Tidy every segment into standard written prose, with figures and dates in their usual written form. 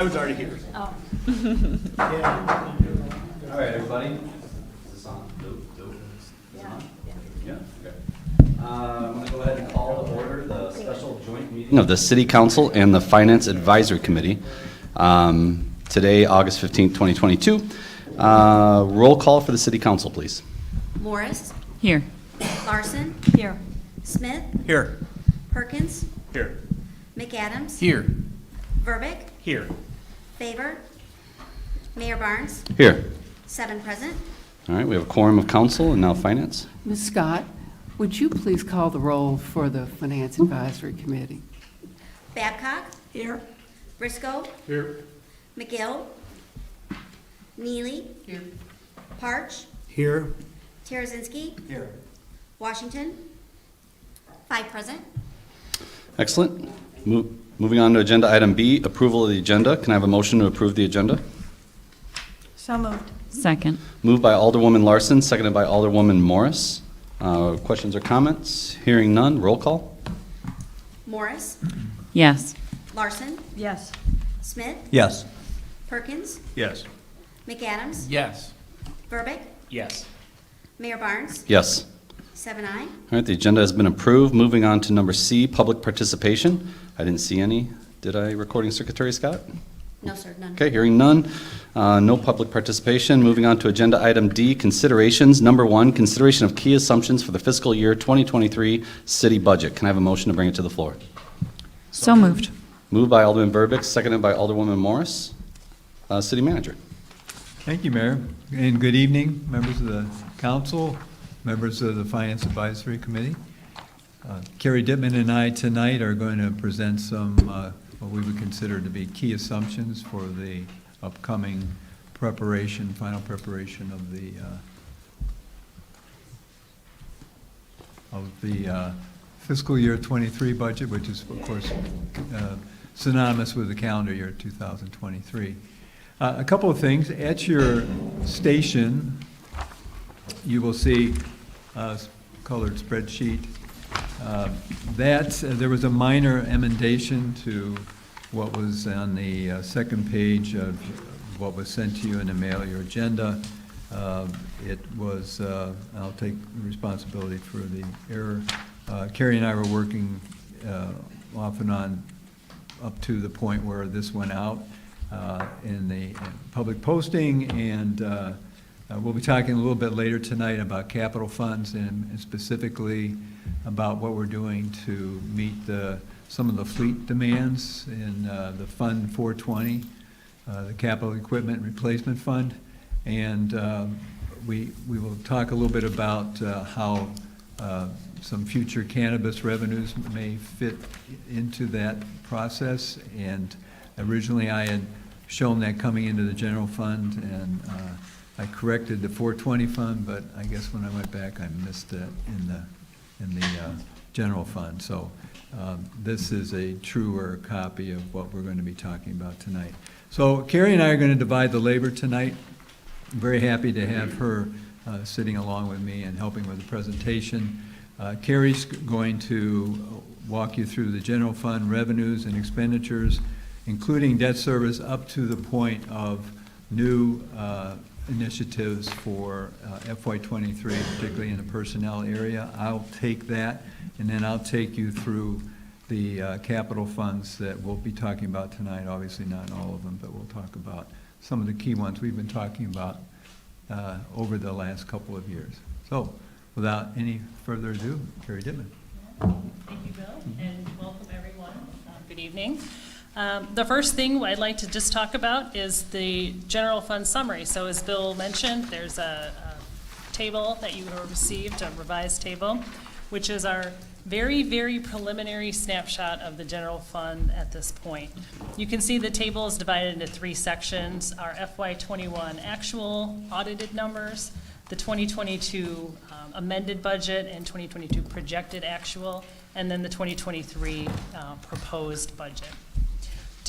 I was already here. Oh. All right, everybody. Is this on? Nope. Is it on? Yeah. Okay. I'm going to go ahead and call to order the special joint meeting of the City Council and the Finance Advisory Committee. Today, August 15th, 2022. Roll call for the City Council, please. Morris, Here. Larson, Here. Smith, Here. Perkins, Here. McAdams, Here. Verbic, Here. Favor, Mayor Barnes, Here. 7 present. All right, we have a quorum of council and now finance. Ms. Scott, would you please call the roll for the Finance Advisory Committee? Babcock, Here. Briscoe, Here. McGill, Neely, Here. Parch, Here. Tarazinski, Here. Washington, 5 present. Excellent. Moving on to agenda item B, approval of the agenda. Can I have a motion to approve the agenda? So moved. Second. Moved by Alderwoman Larson, seconded by Alderwoman Morris. Questions or comments? Hearing none, roll call. Morris, Yes. Larson, Yes. Smith, Yes. Perkins, Yes. McAdams, Yes. Verbic, Yes. Mayor Barnes, Yes. 7 aye. All right, the agenda has been approved. Moving on to number C, public participation. I didn't see any. Did I, Recording Secretary Scott? No, sir, none. Okay, hearing none. No public participation. Moving on to agenda item D, considerations. Number 1, consideration of key assumptions for the fiscal year 2023 city budget. Can I have a motion to bring it to the floor? So moved. Moved by Alderman Verbic, seconded by Alderwoman Morris. City Manager. Thank you, Mayor, and good evening, members of the council, members of the Finance Advisory Committee. Carrie Dittman and I tonight are going to present some what we would consider to be key assumptions for the upcoming final preparation of the fiscal year 23 budget, which is, of course, synonymous with the calendar year 2023. A couple of things. At your station, you will see a colored spreadsheet. There was a minor emendation to what was on the second page of what was sent to you in the mail, your agenda. It was, I'll take responsibility for the error. Carrie and I were working off and on up to the point where this went out in the public posting, and we'll be talking a little bit later tonight about capital funds and specifically about what we're doing to meet some of the fleet demands in the Fund 420, the Capital Equipment Replacement Fund. And we will talk a little bit about how some future cannabis revenues may fit into that process. And originally I had shown that coming into the general fund, and I corrected the 420 fund, but I guess when I went back I missed it in the general fund. So this is a truer copy of what we're going to be talking about tonight. So Carrie and I are going to divide the labor tonight. I'm very happy to have her sitting along with me and helping with the presentation. Carrie's going to walk you through the general fund revenues and expenditures, including debt service up to the point of new initiatives for FY23, particularly in the personnel area. I'll take that, and then I'll take you through the capital funds that we'll be talking about tonight. Obviously not all of them, but we'll talk about some of the key ones we've been talking about over the last couple of years. So without any further ado, Carrie Dittman. Thank you, Bill, and welcome everyone. Good evening. The first thing I'd like to just talk about is the general fund summary. So as Bill mentioned, there's a table that you received, a revised table, which is our very, very preliminary snapshot of the general fund at this point. You can see the table is divided into 3 sections: our FY21 actual audited numbers, the 2022 amended budget and 2022 projected actual, and then the 2023 proposed budget.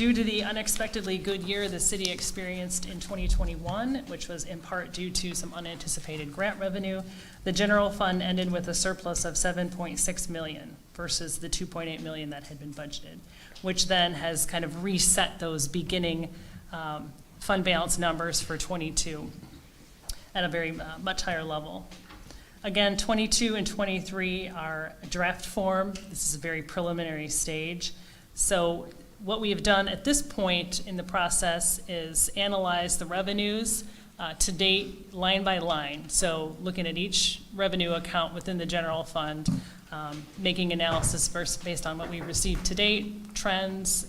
Due to the unexpectedly good year the city experienced in 2021, which was in part due to some unanticipated grant revenue, the general fund ended with a surplus of $7.6 million versus the $2.8 million that had been budgeted, which then has kind of reset those beginning fund balance numbers for 22 at a very much higher level. Again, 22 and 23 are draft form. This is a very preliminary stage. So what we have done at this point in the process is analyze the revenues to date line by line. So looking at each revenue account within the general fund, making analysis first based on what we've received to date, trends,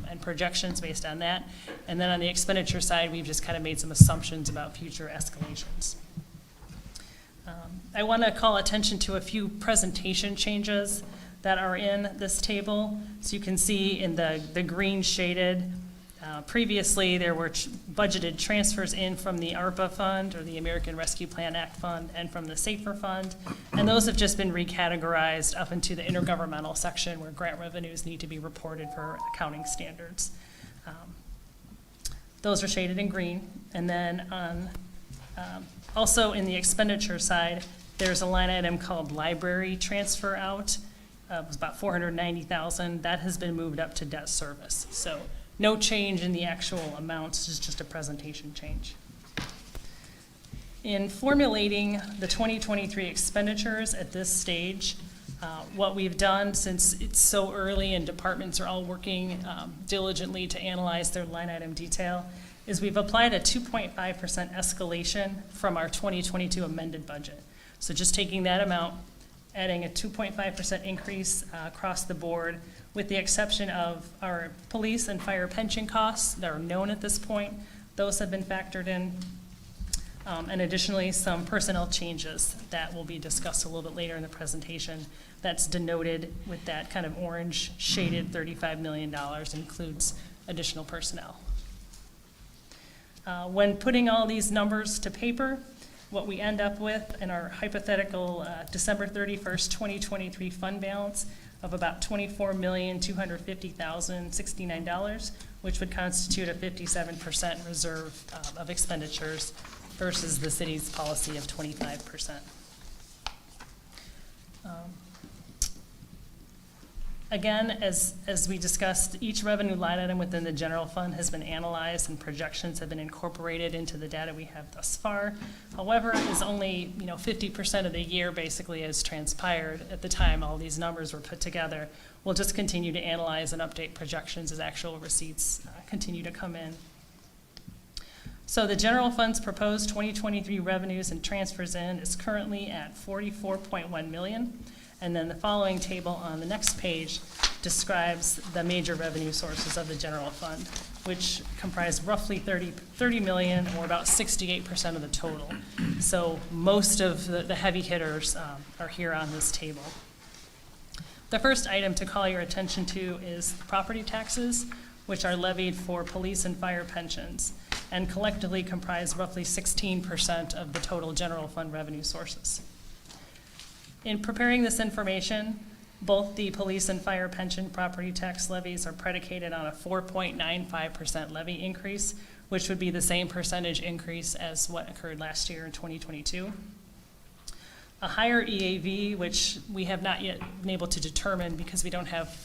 and projections based on that. And then on the expenditure side, we've just kind of made some assumptions about future escalations. I want to call attention to a few presentation changes that are in this table. So you can see in the green shaded, previously there were budgeted transfers in from the ARPA fund or the American Rescue Plan Act fund and from the SAFER fund. And those have just been recategorized up into the intergovernmental section where grant revenues need to be reported for accounting standards. Those are shaded in green. And then on, also in the expenditure side, there's a line item called library transfer out. It was about $490,000. That has been moved up to debt service. So no change in the actual amounts, it's just a presentation change. In formulating the 2023 expenditures at this stage, what we've done, since it's so early and departments are all working diligently to analyze their line item detail, is we've applied a 2.5% escalation from our 2022 amended budget. So just taking that amount, adding a 2.5% increase across the board, with the exception of our police and fire pension costs that are known at this point. Those have been factored in. And additionally, some personnel changes that will be discussed a little bit later in the presentation. That's denoted with that kind of orange shaded $35 million, includes additional personnel. When putting all these numbers to paper, what we end up with in our hypothetical December 31st, 2023 fund balance of about $24,250,069, which would constitute a 57% reserve of expenditures versus the city's policy of 25%. Again, as we discussed, each revenue line item within the general fund has been analyzed and projections have been incorporated into the data we have thus far. However, it is only 50% of the year basically has transpired at the time all these numbers were put together. We'll just continue to analyze and update projections as actual receipts continue to come in. So the general fund's proposed 2023 revenues and transfers in is currently at $44.1 million. And then the following table on the next page describes the major revenue sources of the general fund, which comprise roughly 30 million, or about 68% of the total. So most of the heavy hitters are here on this table. The first item to call your attention to is property taxes, which are levied for police and fire pensions, and collectively comprise roughly 16% of the total general fund revenue sources. In preparing this information, both the police and fire pension property tax levies are predicated on a 4.95% levy increase, which would be the same percentage increase as what occurred last year in 2022. A higher EAV, which we have not yet been able to determine because we don't have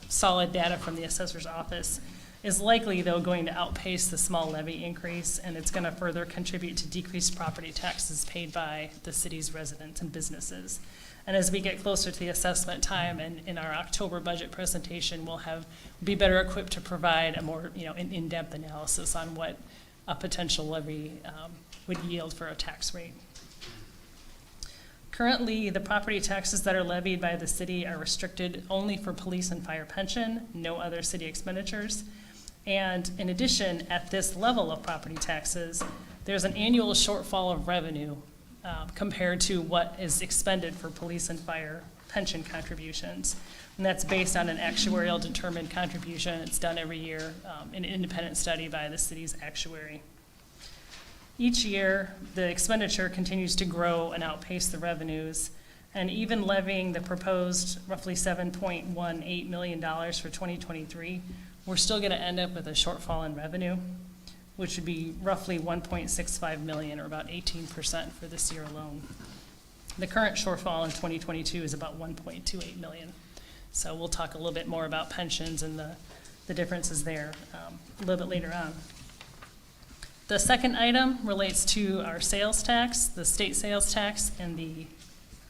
solid data from the assessor's office, is likely, though, going to outpace the small levy increase, and it's going to further contribute to decreased property taxes paid by the city's residents and businesses. And as we get closer to the assessment time and in our October budget presentation, we'll be better equipped to provide a more an in-depth analysis on what a potential levy would yield for a tax rate. Currently, the property taxes that are levied by the city are restricted only for police and fire pension, no other city expenditures. And in addition, at this level of property taxes, there's an annual shortfall of revenue compared to what is expended for police and fire pension contributions. And that's based on an actuarial determined contribution. It's done every year, an independent study by the city's actuary. Each year, the expenditure continues to grow and outpace the revenues. And even levying the proposed roughly $7.18 million for 2023, we're still going to end up with a shortfall in revenue, which would be roughly 1.65 million, or about 18% for this year alone. The current shortfall in 2022 is about 1.28 million. So we'll talk a little bit more about pensions and the differences there a little bit later on. The second item relates to our sales tax, the state sales tax, and the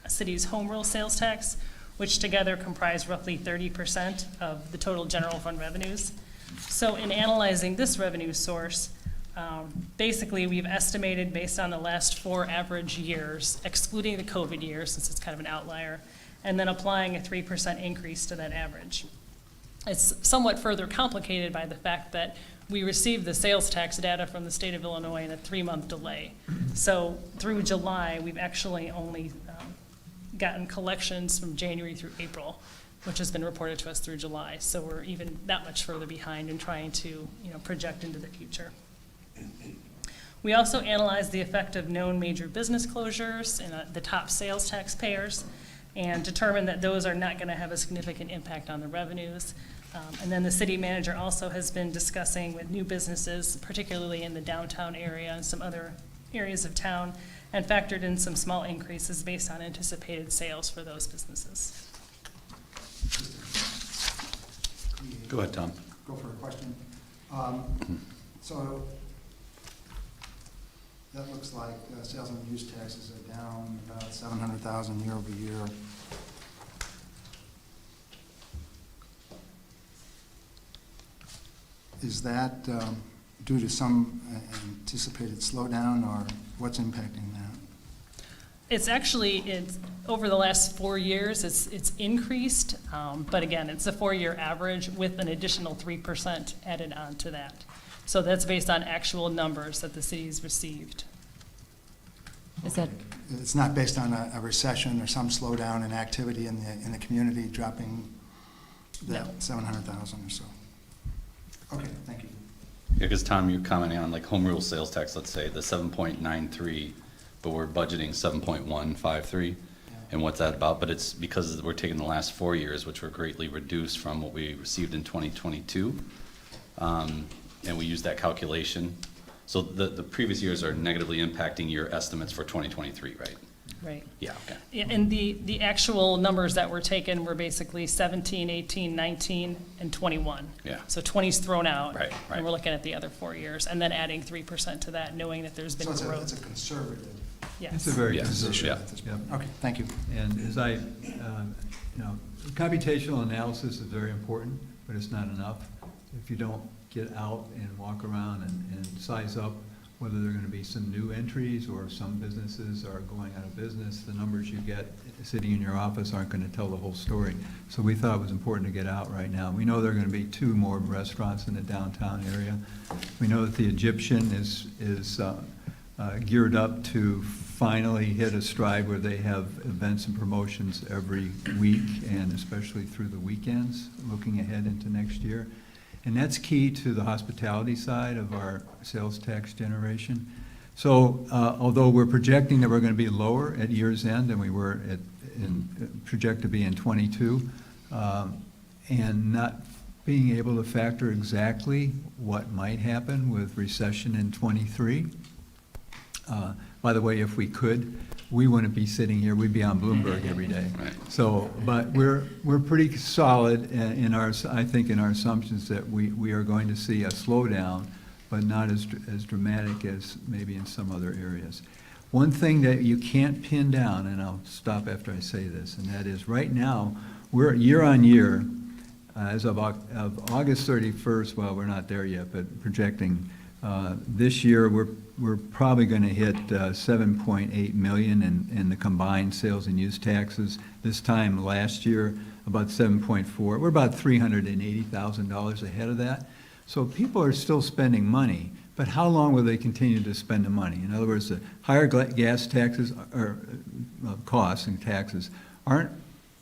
city's home rule sales tax, which together comprise roughly 30% of the total general fund revenues. So in analyzing this revenue source, basically we've estimated based on the last 4 average years, excluding the COVID year since it's kind of an outlier, and then applying a 3% increase to that average. It's somewhat further complicated by the fact that we received the sales tax data from the state of Illinois in a 3-month delay. So through July, we've actually only gotten collections from January through April, which has been reported to us through July. So we're even that much further behind in trying to project into the future. We also analyzed the effect of known major business closures and the top sales tax payers, and determined that those are not going to have a significant impact on the revenues. And then the city manager also has been discussing with new businesses, particularly in the downtown area and some other areas of town, and factored in some small increases based on anticipated sales for those businesses. Go ahead, Tom. Go for a question. So that looks like sales and use taxes are down about 700,000 year over year. Is that due to some anticipated slowdown, or what's impacting that? It's over the last 4 years, it's increased, but again, it's a 4-year average with an additional 3% added on to that. So that's based on actual numbers that the city's received. Is that, It's not based on a recession or some slowdown in activity in the community dropping that No. 700,000 or so? Okay, thank you. Yeah, because Tom, you're commenting on like home rule sales tax, let's say, the 7.93, but we're budgeting 7.153. And what's that about? But it's because we're taking the last 4 years, which were greatly reduced from what we received in 2022. And we use that calculation. So the previous years are negatively impacting your estimates for 2023, right? Right. Yeah, okay. Yeah, and the actual numbers that were taken were basically 17, 18, 19, and 21. Yeah. So 20's thrown out. Right, right. And we're looking at the other 4 years, and then adding 3% to that, knowing that there's been So it's growth. a conservative Yes. It's a very Yes, position yeah. at this point. Yeah. Okay, thank you. And as computational analysis is very important, but it's not enough. If you don't get out and walk around and size up whether there are going to be some new entries or some businesses are going out of business, the numbers you get sitting in your office aren't going to tell the whole story. So we thought it was important to get out right now. We know there are going to be 2 more restaurants in the downtown area. We know that the Egyptian is geared up to finally hit a stride where they have events and promotions every week, and especially through the weekends, looking ahead into next year. And that's key to the hospitality side of our sales tax generation. So although we're projecting that we're going to be lower at year's end than we were project to be in 22, and not being able to factor exactly what might happen with recession in 23. By the way, if we could, we wouldn't be sitting here, we'd be on Bloomberg every day. Right. So, but we're pretty solid in our, I think, in our assumptions that we are going to see a slowdown, but not as dramatic as maybe in some other areas. One thing that you can't pin down, and I'll stop after I say this, and that is right now, we're year on year, as of August 31st, well, we're not there yet, but projecting this year, we're probably going to hit 7.8 million in the combined sales and use taxes. This time last year, about 7.4. We're about $380,000 ahead of that. So people are still spending money, but how long will they continue to spend the money? In other words, the higher gas taxes or costs and taxes aren't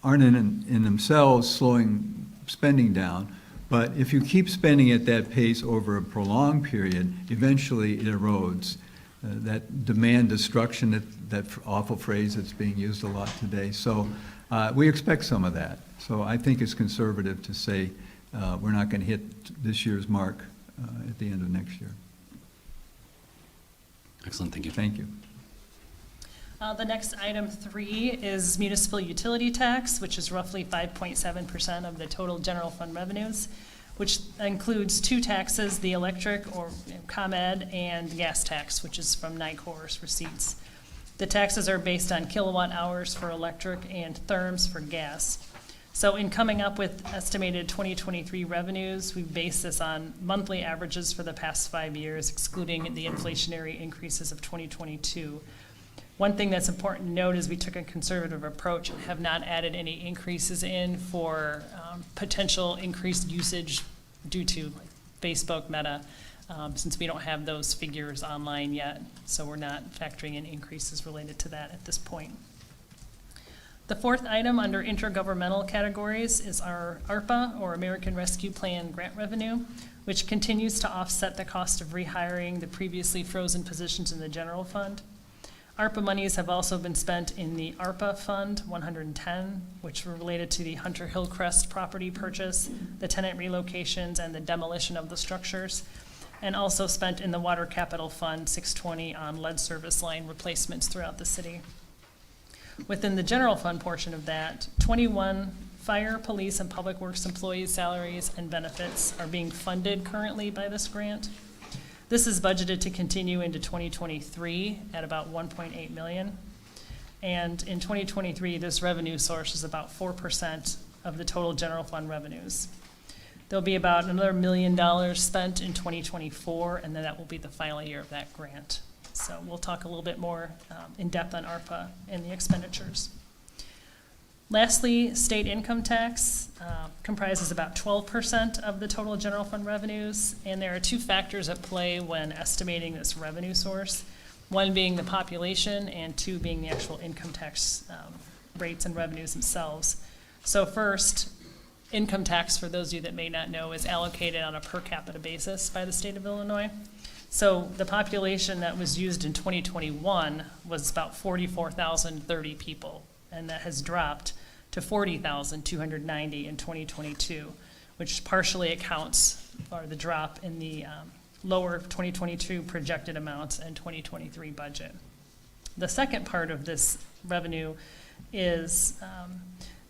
in themselves slowing spending down. But if you keep spending at that pace over a prolonged period, eventually it erodes. That demand destruction, that awful phrase that's being used a lot today. So we expect some of that. So I think it's conservative to say we're not going to hit this year's mark at the end of next year. Excellent, thank you. Thank you. The next item 3 is municipal utility tax, which is roughly 5.7% of the total general fund revenues, which includes 2 taxes, the electric or ComEd and gas tax, which is from NICOR's receipts. The taxes are based on kilowatt hours for electric and therms for gas. So in coming up with estimated 2023 revenues, we base this on monthly averages for the past 5 years, excluding the inflationary increases of 2022. One thing that's important to note is we took a conservative approach and have not added any increases in for potential increased usage due to Facebook, Meta, since we don't have those figures online yet. So we're not factoring in increases related to that at this point. The 4th item under intergovernmental categories is our ARPA, or American Rescue Plan grant revenue, which continues to offset the cost of rehiring the previously frozen positions in the general fund. ARPA monies have also been spent in the ARPA Fund 110, which were related to the Hunter Hillcrest property purchase, the tenant relocations, and the demolition of the structures, and also spent in the Water Capital Fund 620 on lead service line replacements throughout the city. Within the general fund portion of that, 21 fire, police, and public works employees' salaries and benefits are being funded currently by this grant. This is budgeted to continue into 2023 at about $1.8 million. And in 2023, this revenue source is about 4% of the total general fund revenues. There'll be about another $1 million spent in 2024, and then that will be the final year of that grant. So we'll talk a little bit more in depth on ARPA and the expenditures. Lastly, state income tax comprises about 12% of the total general fund revenues, and there are 2 factors at play when estimating this revenue source, one being the population and 2 being the actual income tax rates and revenues themselves. So first, income tax, for those of you that may not know, is allocated on a per capita basis by the state of Illinois. So the population that was used in 2021 was about 44,030 people, and that has dropped to 40,290 in 2022, which partially accounts for the drop in the lower 2022 projected amounts and 2023 budget. The second part of this revenue is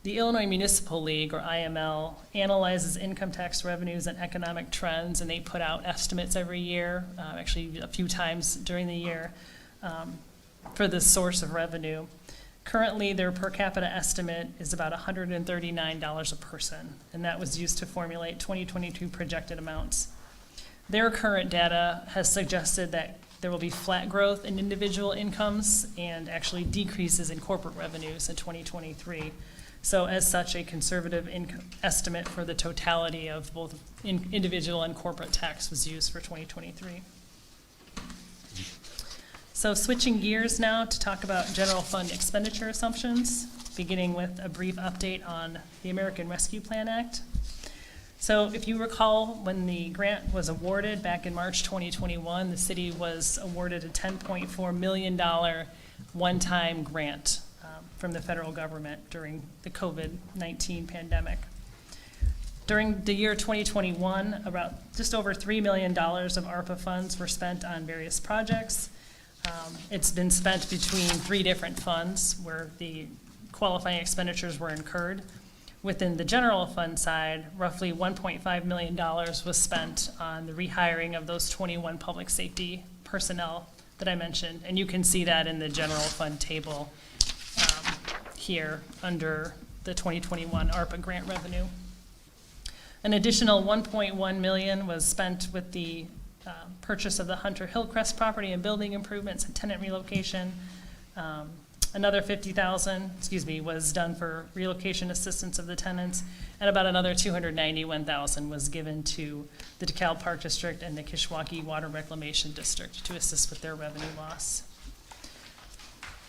the Illinois Municipal League, or IML, analyzes income tax revenues and economic trends, and they put out estimates every year, actually a few times during the year, for this source of revenue. Currently, their per capita estimate is about $139 a person, and that was used to formulate 2022 projected amounts. Their current data has suggested that there will be flat growth in individual incomes and actually decreases in corporate revenues in 2023. So as such, a conservative estimate for the totality of both individual and corporate tax was used for 2023. So switching gears now to talk about general fund expenditure assumptions, beginning with a brief update on the American Rescue Plan Act. So if you recall, when the grant was awarded back in March 2021, the city was awarded a $10.4 million one-time grant from the federal government during the COVID-19 pandemic. During the year 2021, about just over $3 million of ARPA funds were spent on various projects. It's been spent between 3 different funds where the qualifying expenditures were incurred. Within the general fund side, roughly $1.5 million was spent on the rehiring of those 21 public safety personnel that I mentioned. And you can see that in the general fund table here under the 2021 ARPA grant revenue. An additional $1.1 million was spent with the purchase of the Hunter Hillcrest property and building improvements and tenant relocation. Another $50,000, was done for relocation assistance of the tenants, and about another $291,000 was given to the DeKalb Park District and the Kishwaukee Water Reclamation District to assist with their revenue loss.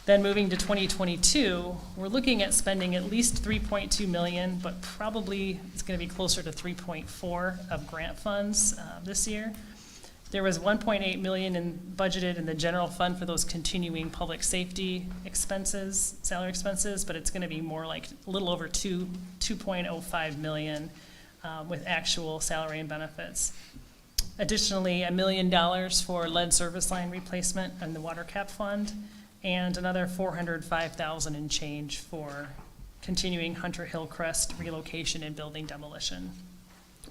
Then moving to 2022, we're looking at spending at least $3.2 million, but probably it's going to be closer to 3.4 of grant funds this year. There was $1.8 million budgeted in the general fund for those continuing public safety expenses, salary expenses, but it's going to be more like a little over $2.05 million with actual salary and benefits. Additionally, $1 million for lead service line replacement in the water cap fund, and another $405,000 in change for continuing Hunter Hillcrest relocation and building demolition,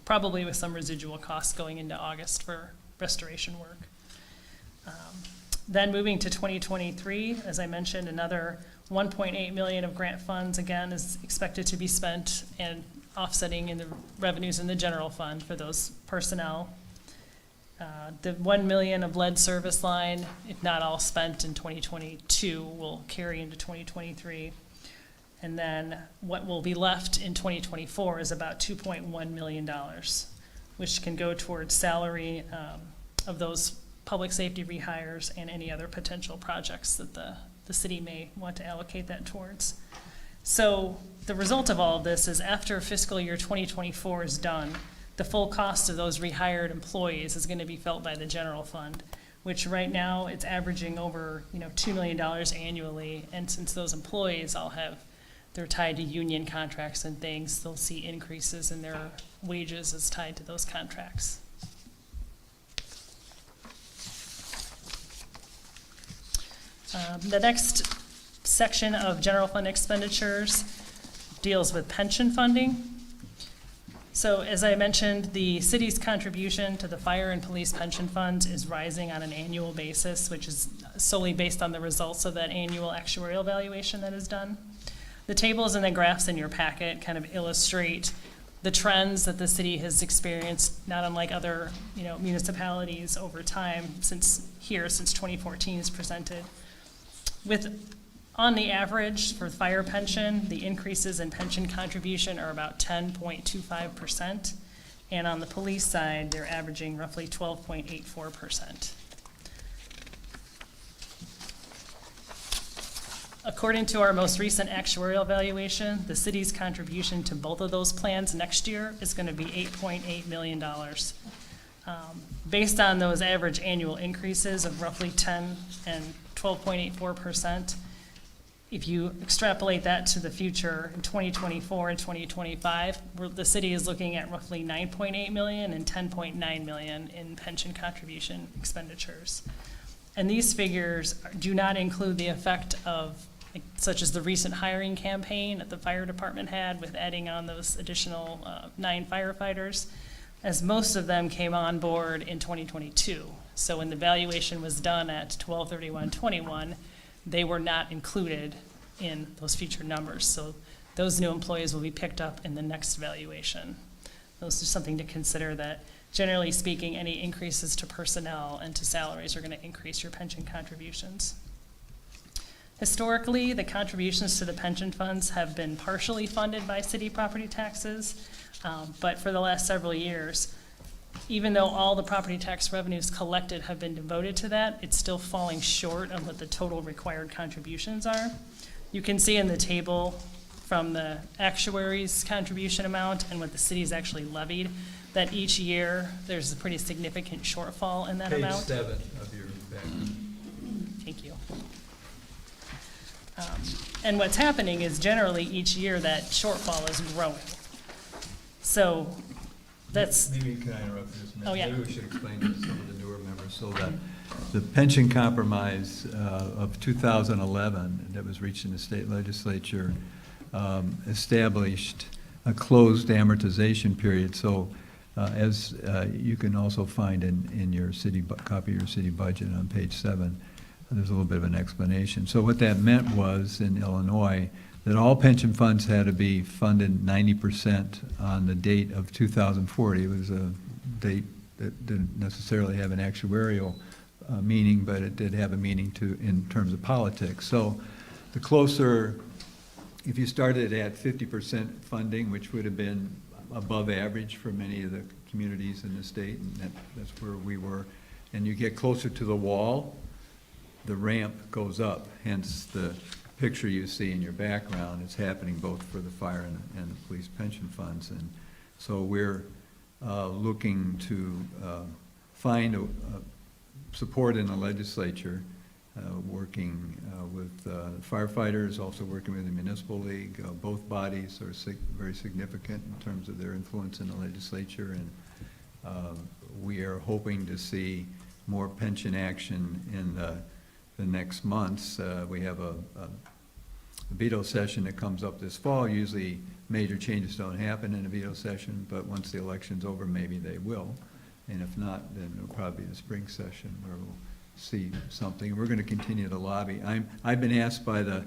probably with some residual costs going into August for restoration work. Then moving to 2023, as I mentioned, another $1.8 million of grant funds, again, is expected to be spent and offsetting in the revenues in the general fund for those personnel. The $1 million of lead service line, if not all spent in 2022, will carry into 2023. And then what will be left in 2024 is about $2.1 million, which can go towards salary of those public safety rehires and any other potential projects that the city may want to allocate that towards. So the result of all of this is after fiscal year 2024 is done, the full cost of those rehired employees is going to be felt by the general fund, which right now it's averaging over $2 million annually. And since those employees they're tied to union contracts and things, they'll see increases in their wages as tied to those contracts. The next section of general fund expenditures deals with pension funding. So as I mentioned, the city's contribution to the fire and police pension funds is rising on an annual basis, which is solely based on the results of that annual actuarial valuation that is done. The tables and the graphs in your packet kind of illustrate the trends that the city has experienced, not unlike other municipalities over time since 2014 is presented. On the average for fire pension, the increases in pension contribution are about 10.25%, and on the police side, they're averaging roughly 12.84%. According to our most recent actuarial valuation, the city's contribution to both of those plans next year is going to be $8.8 million. Based on those average annual increases of roughly 10 and 12.84%, if you extrapolate that to the future in 2024 and 2025, the city is looking at roughly $9.8 million and $10.9 million in pension contribution expenditures. And these figures do not include the effect of, such as the recent hiring campaign that the fire department had with adding on those additional 9 firefighters, as most of them came on board in 2022. So when the valuation was done at 12/31/21, they were not included in those future numbers. So those new employees will be picked up in the next valuation. Those are something to consider, that generally speaking, any increases to personnel and to salaries are going to increase your pension contributions. Historically, the contributions to the pension funds have been partially funded by city property taxes, but for the last several years, even though all the property tax revenues collected have been devoted to that, it's still falling short of what the total required contributions are. You can see in the table from the actuary's contribution amount and what the city's actually levied, that each year there's a pretty significant shortfall in that amount. Page 7 of your packet. Thank you. And what's happening is generally each year that shortfall is growing. So that's, Maybe can I interrupt you just a minute? Oh, yeah. Maybe we should explain to some of the newer members. So that the pension compromise of 2011 that was reached in the state legislature established a closed amortization period. So as you can also find in your copy of your city budget on page 7, there's a little bit of an explanation. So what that meant was, in Illinois, that all pension funds had to be funded 90% on the date of 2040. It was a date that didn't necessarily have an actuarial meaning, but it did have a meaning in terms of politics. So the closer, if you started at 50% funding, which would have been above average for many of the communities in the state, and that's where we were, and you get closer to the wall, the ramp goes up, hence the picture you see in your background is happening both for the fire and the police pension funds. And so we're looking to find support in the legislature working with firefighters, also working with the Municipal League. Both bodies are very significant in terms of their influence in the legislature, and we are hoping to see more pension action in the next months. We have a veto session that comes up this fall. Usually major changes don't happen in a veto session, but once the election's over, maybe they will. And if not, then it'll probably be the spring session where we'll see something. We're going to continue to lobby. I've been asked by the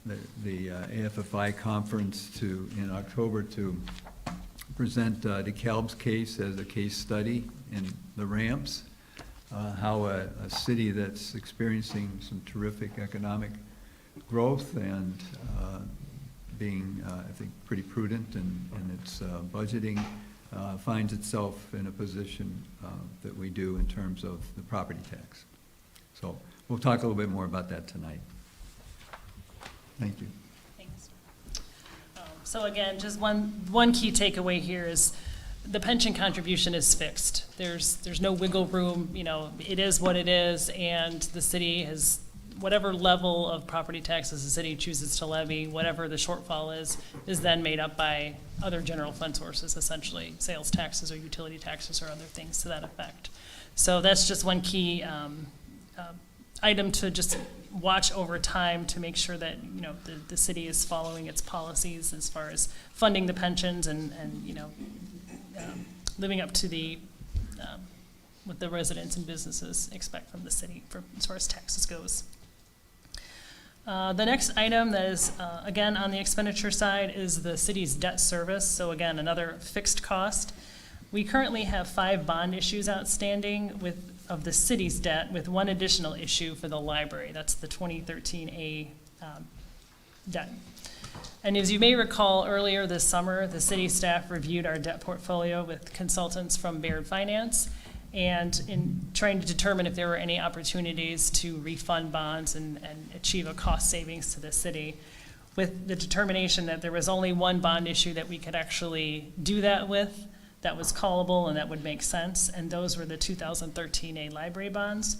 AFFI conference in October to present DeKalb's case as a case study in the ramps, how a city that's experiencing some terrific economic growth and being, I think, pretty prudent in its budgeting, finds itself in a position that we do in terms of the property tax. So we'll talk a little bit more about that tonight. Thank you. Thanks. So again, just one key takeaway here is the pension contribution is fixed. There's no wiggle room, it is what it is, and the city has, whatever level of property taxes the city chooses to levy, whatever the shortfall is then made up by other general fund sources, essentially sales taxes or utility taxes or other things to that effect. So that's just one key item to just watch over time to make sure that the city is following its policies as far as funding the pensions and living up to what the residents and businesses expect from the city as far as taxes goes. The next item that is, again, on the expenditure side is the city's debt service. So again, another fixed cost. We currently have 5 bond issues outstanding of the city's debt, with one additional issue for the library. That's the 2013A debt. And as you may recall, earlier this summer, the city staff reviewed our debt portfolio with consultants from Baird Finance, and in trying to determine if there were any opportunities to refund bonds and achieve a cost savings to the city, with the determination that there was only one bond issue that we could actually do that with, that was callable and that would make sense, and those were the 2013A library bonds.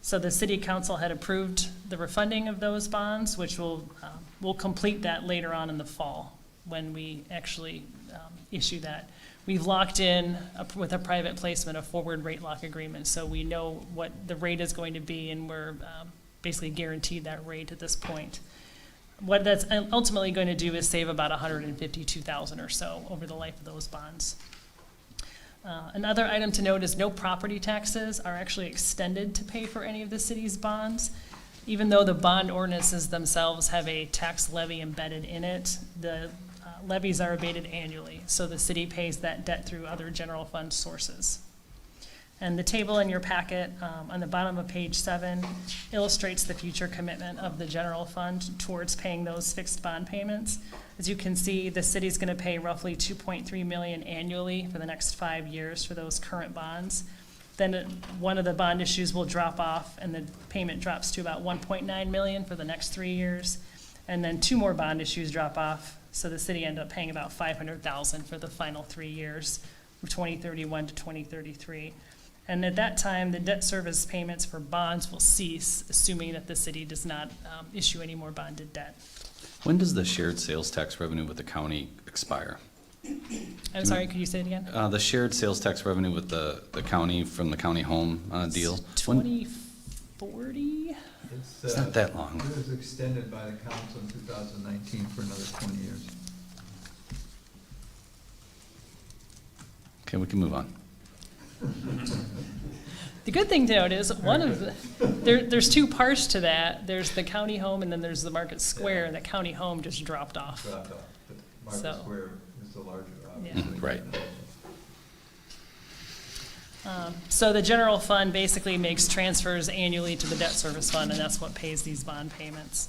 So the city council had approved the refunding of those bonds, which we'll complete that later on in the fall when we actually issue that. We've locked in with a private placement a forward rate lock agreement, so we know what the rate is going to be, and we're basically guaranteed that rate at this point. What that's ultimately going to do is save about $152,000 or so over the life of those bonds. Another item to note is no property taxes are actually extended to pay for any of the city's bonds. Even though the bond ordinances themselves have a tax levy embedded in it, the levies are abated annually, so the city pays that debt through other general fund sources. And the table in your packet on the bottom of page 7 illustrates the future commitment of the general fund towards paying those fixed bond payments. As you can see, the city's going to pay roughly $2.3 million annually for the next 5 years for those current bonds. Then one of the bond issues will drop off, and the payment drops to about $1.9 million for the next 3 years. And then 2 more bond issues drop off, so the city ended up paying about $500,000 for the final 3 years, from 2031 to 2033. And at that time, the debt service payments for bonds will cease, assuming that the city does not issue any more bonded debt. When does the shared sales tax revenue with the county expire? I'm sorry, could you say it again? The shared sales tax revenue with the county from the county home deal? When- 2040? It's not that long. It was extended by the council in 2019 for another 20 years. Okay, we can move on. The good thing to note is there's 2 parts to that. There's the county home, and then there's the Market Square, and the county home just dropped off. Dropped off, but Market So- Square is the larger, Yeah. obviously. Right. So the general fund basically makes transfers annually to the debt service fund, and that's what pays these bond payments.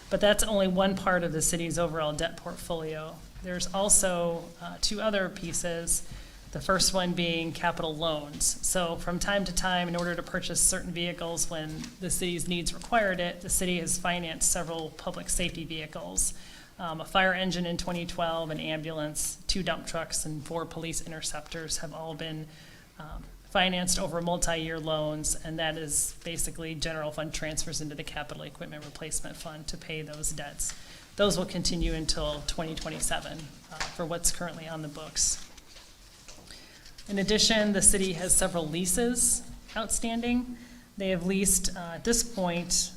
But that's only one part of the city's overall debt portfolio. There's also 2 other pieces. The first one being capital loans. So from time to time, in order to purchase certain vehicles when the city's needs required it, the city has financed several public safety vehicles. A fire engine in 2012, an ambulance, 2 dump trucks, and 4 police interceptors have all been financed over multi-year loans, and that is basically general fund transfers into the capital equipment replacement fund to pay those debts. Those will continue until 2027 for what's currently on the books. In addition, the city has several leases outstanding. They have leased, at this point,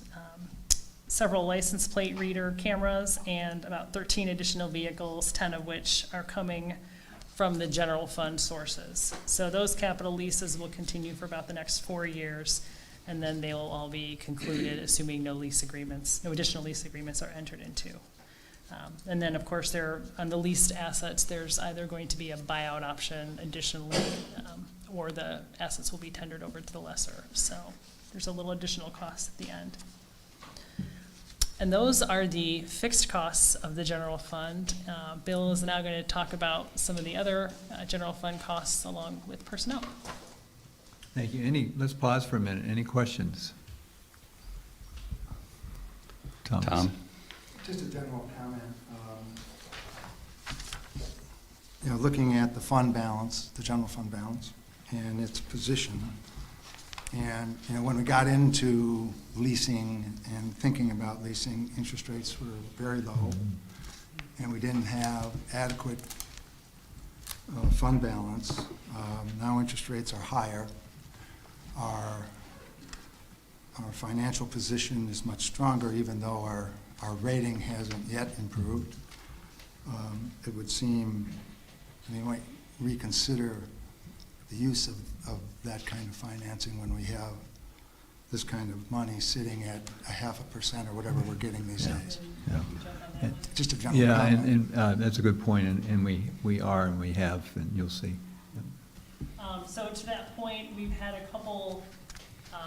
several license plate reader cameras and about 13 additional vehicles, 10 of which are coming from the general fund sources. So those capital leases will continue for about the next 4 years, and then they will all be concluded, assuming no additional lease agreements are entered into. And then, of course, on the leased assets, there's either going to be a buyout option additionally, or the assets will be tendered over to the lessor. So there's a little additional cost at the end. And those are the fixed costs of the general fund. Bill is now going to talk about some of the other general fund costs along with personnel. Thank you. Let's pause for a minute. Any questions? Thomas? Tom? Just a general comment. Looking at the fund balance, the general fund balance, and its position, and when we got into leasing and thinking about leasing, interest rates were very low, and we didn't have adequate fund balance. Now interest rates are higher. Our financial position is much stronger, even though our rating hasn't yet improved. It would seem we might reconsider the use of that kind of financing when we have this kind of money sitting at 0.5% or whatever we're getting these days. Yeah. Just a general Yeah, comment. and that's a good point, and we are, and we have, and you'll see. So to that point, we've had a couple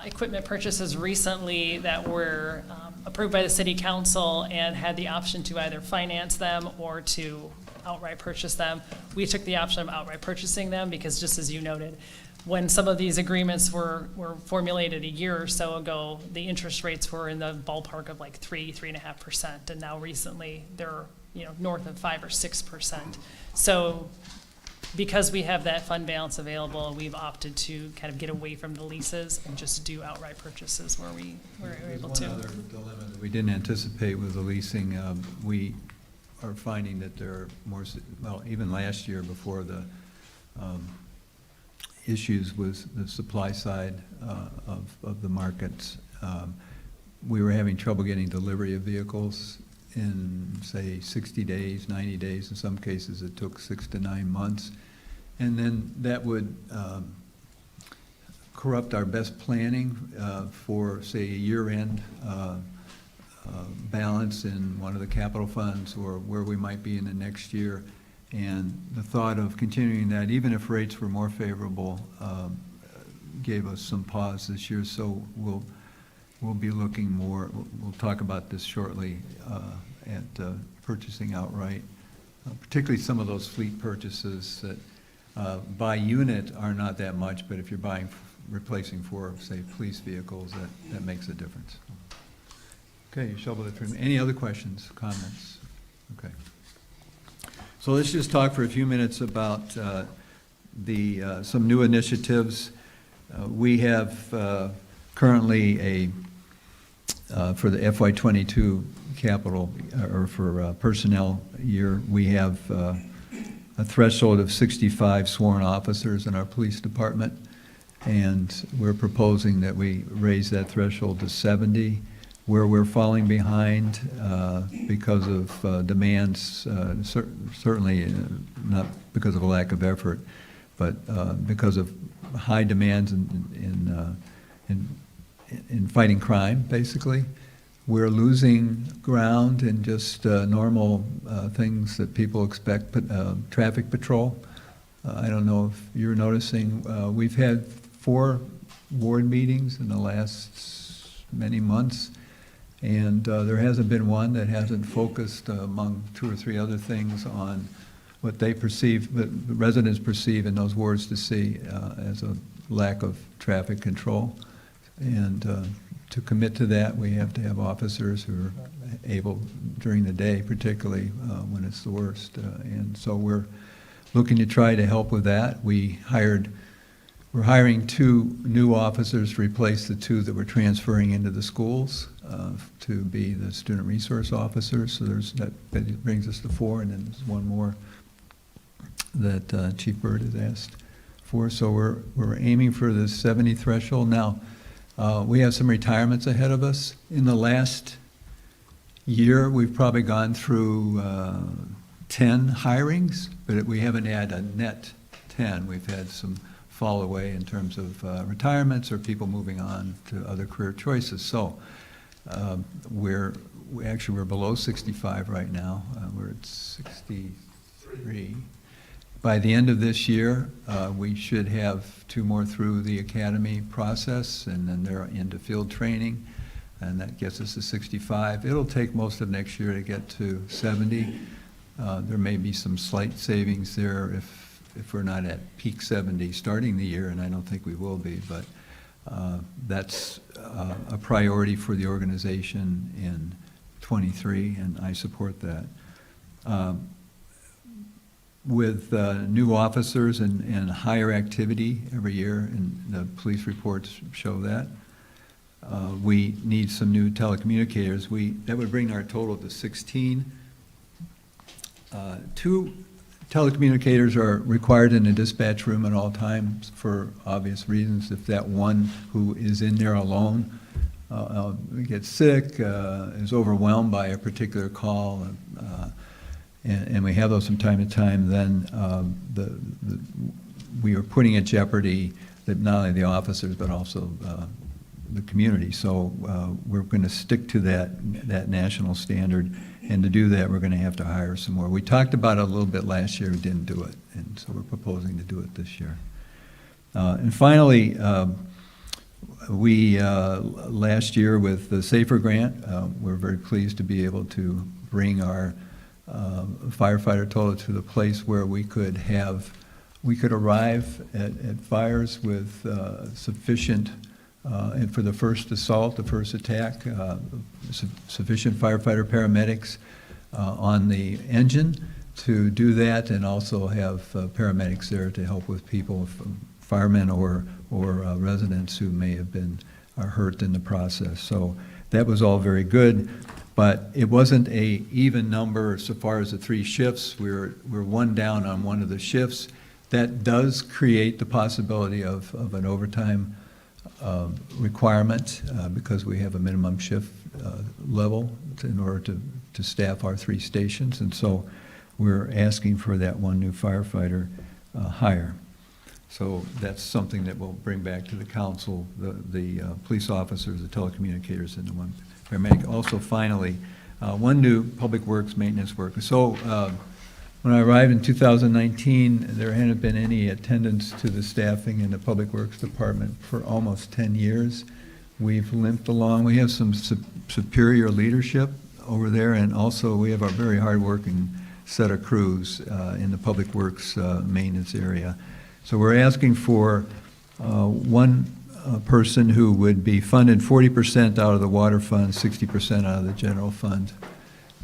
equipment purchases recently that were approved by the city council and had the option to either finance them or to outright purchase them. We took the option of outright purchasing them because, just as you noted, when some of these agreements were formulated a year or so ago, the interest rates were in the ballpark of like 3.5%, and now recently they're north of 5 or 6%. So because we have that fund balance available, we've opted to kind of get away from the leases and just do outright purchases where we're able to. One other dilemma that we didn't anticipate with the leasing. We are finding that there are more, well, even last year before the issues with the supply side of the markets, we were having trouble getting delivery of vehicles in, say, 60 days, 90 days. In some cases, it took 6 to 9 months. And then that would corrupt our best planning for, say, a year-end balance in one of the capital funds or where we might be in the next year. And the thought of continuing that, even if rates were more favorable, gave us some pause this year. So we'll be looking more, we'll talk about this shortly, at purchasing outright, particularly some of those fleet purchases that by unit are not that much, but if you're replacing 4, say, police vehicles, that makes a difference. Okay, you shovel it through. Any other questions, comments? Okay. So let's just talk for a few minutes about some new initiatives. We have currently for the FY22 capital, or for personnel year, we have a threshold of 65 sworn officers in our police department, and we're proposing that we raise that threshold to 70. Where we're falling behind because of demands, certainly not because of a lack of effort, but because of high demands in fighting crime, basically. We're losing ground in just normal things that people expect, but traffic patrol. I don't know if you're noticing, we've had 4 board meetings in the last many months, and there hasn't been one that hasn't focused among 2 or 3 other things on what they perceive, the residents perceive in those wards to see as a lack of traffic control. And to commit to that, we have to have officers who are able during the day, particularly when it's the worst. And so we're looking to try to help with that. We hired We're hiring 2 new officers to replace the 2 that we're transferring into the schools to be the student resource officers. So that brings us to 4, and then there's 1 more that Chief Byrd has asked for. So we're aiming for the 70 threshold. Now, we have some retirements ahead of us. In the last year, we've probably gone through 10 hirings, but we haven't had a net 10. We've had some fall away in terms of retirements or people moving on to other career choices. So we're below 65 right now. We're at 63. By the end of this year, we should have 2 more through the academy process, and then they're into field training, and that gets us to 65. It'll take most of next year to get to 70. There may be some slight savings there if we're not at peak 70 starting the year, and I don't think we will be, but that's a priority for the organization in '23, and I support that. With new officers and higher activity every year, and the police reports show that, we need some new telecommunicators. That would bring our total to 16. 2 telecommunicators are required in the dispatch room at all times for obvious reasons. If that one who is in there alone gets sick, is overwhelmed by a particular call, and we have those from time to time, then we are putting at jeopardy not only the officers but also the community. So we're going to stick to that national standard, and to do that, we're going to have to hire some more. We talked about it a little bit last year, we didn't do it, and so we're proposing to do it this year. And finally, we last year with the SAFER grant, we're very pleased to be able to bring our firefighter total to the place where we could arrive at fires with sufficient, and for the first assault, the first attack, sufficient firefighter paramedics on the engine to do that, and also have paramedics there to help with people, firemen or residents who may have been hurt in the process. So that was all very good, but it wasn't a even number so far as the 3 shifts. We're 1 down on one of the shifts. That does create the possibility of an overtime requirement because we have a minimum shift level in order to staff our 3 stations, and so we're asking for that 1 new firefighter hire. So that's something that we'll bring back to the council, the police officers, the telecommunicators, and the 1 paramedic. Also, finally, 1 new public works maintenance worker. So when I arrived in 2019, there hadn't been any attendance to the staffing in the Public Works Department for almost 10 years. We've limped along. We have some superior leadership over there, and also we have a very hard-working set of crews in the Public Works maintenance area. So we're asking for 1 person who would be funded 40% out of the water fund, 60% out of the general fund.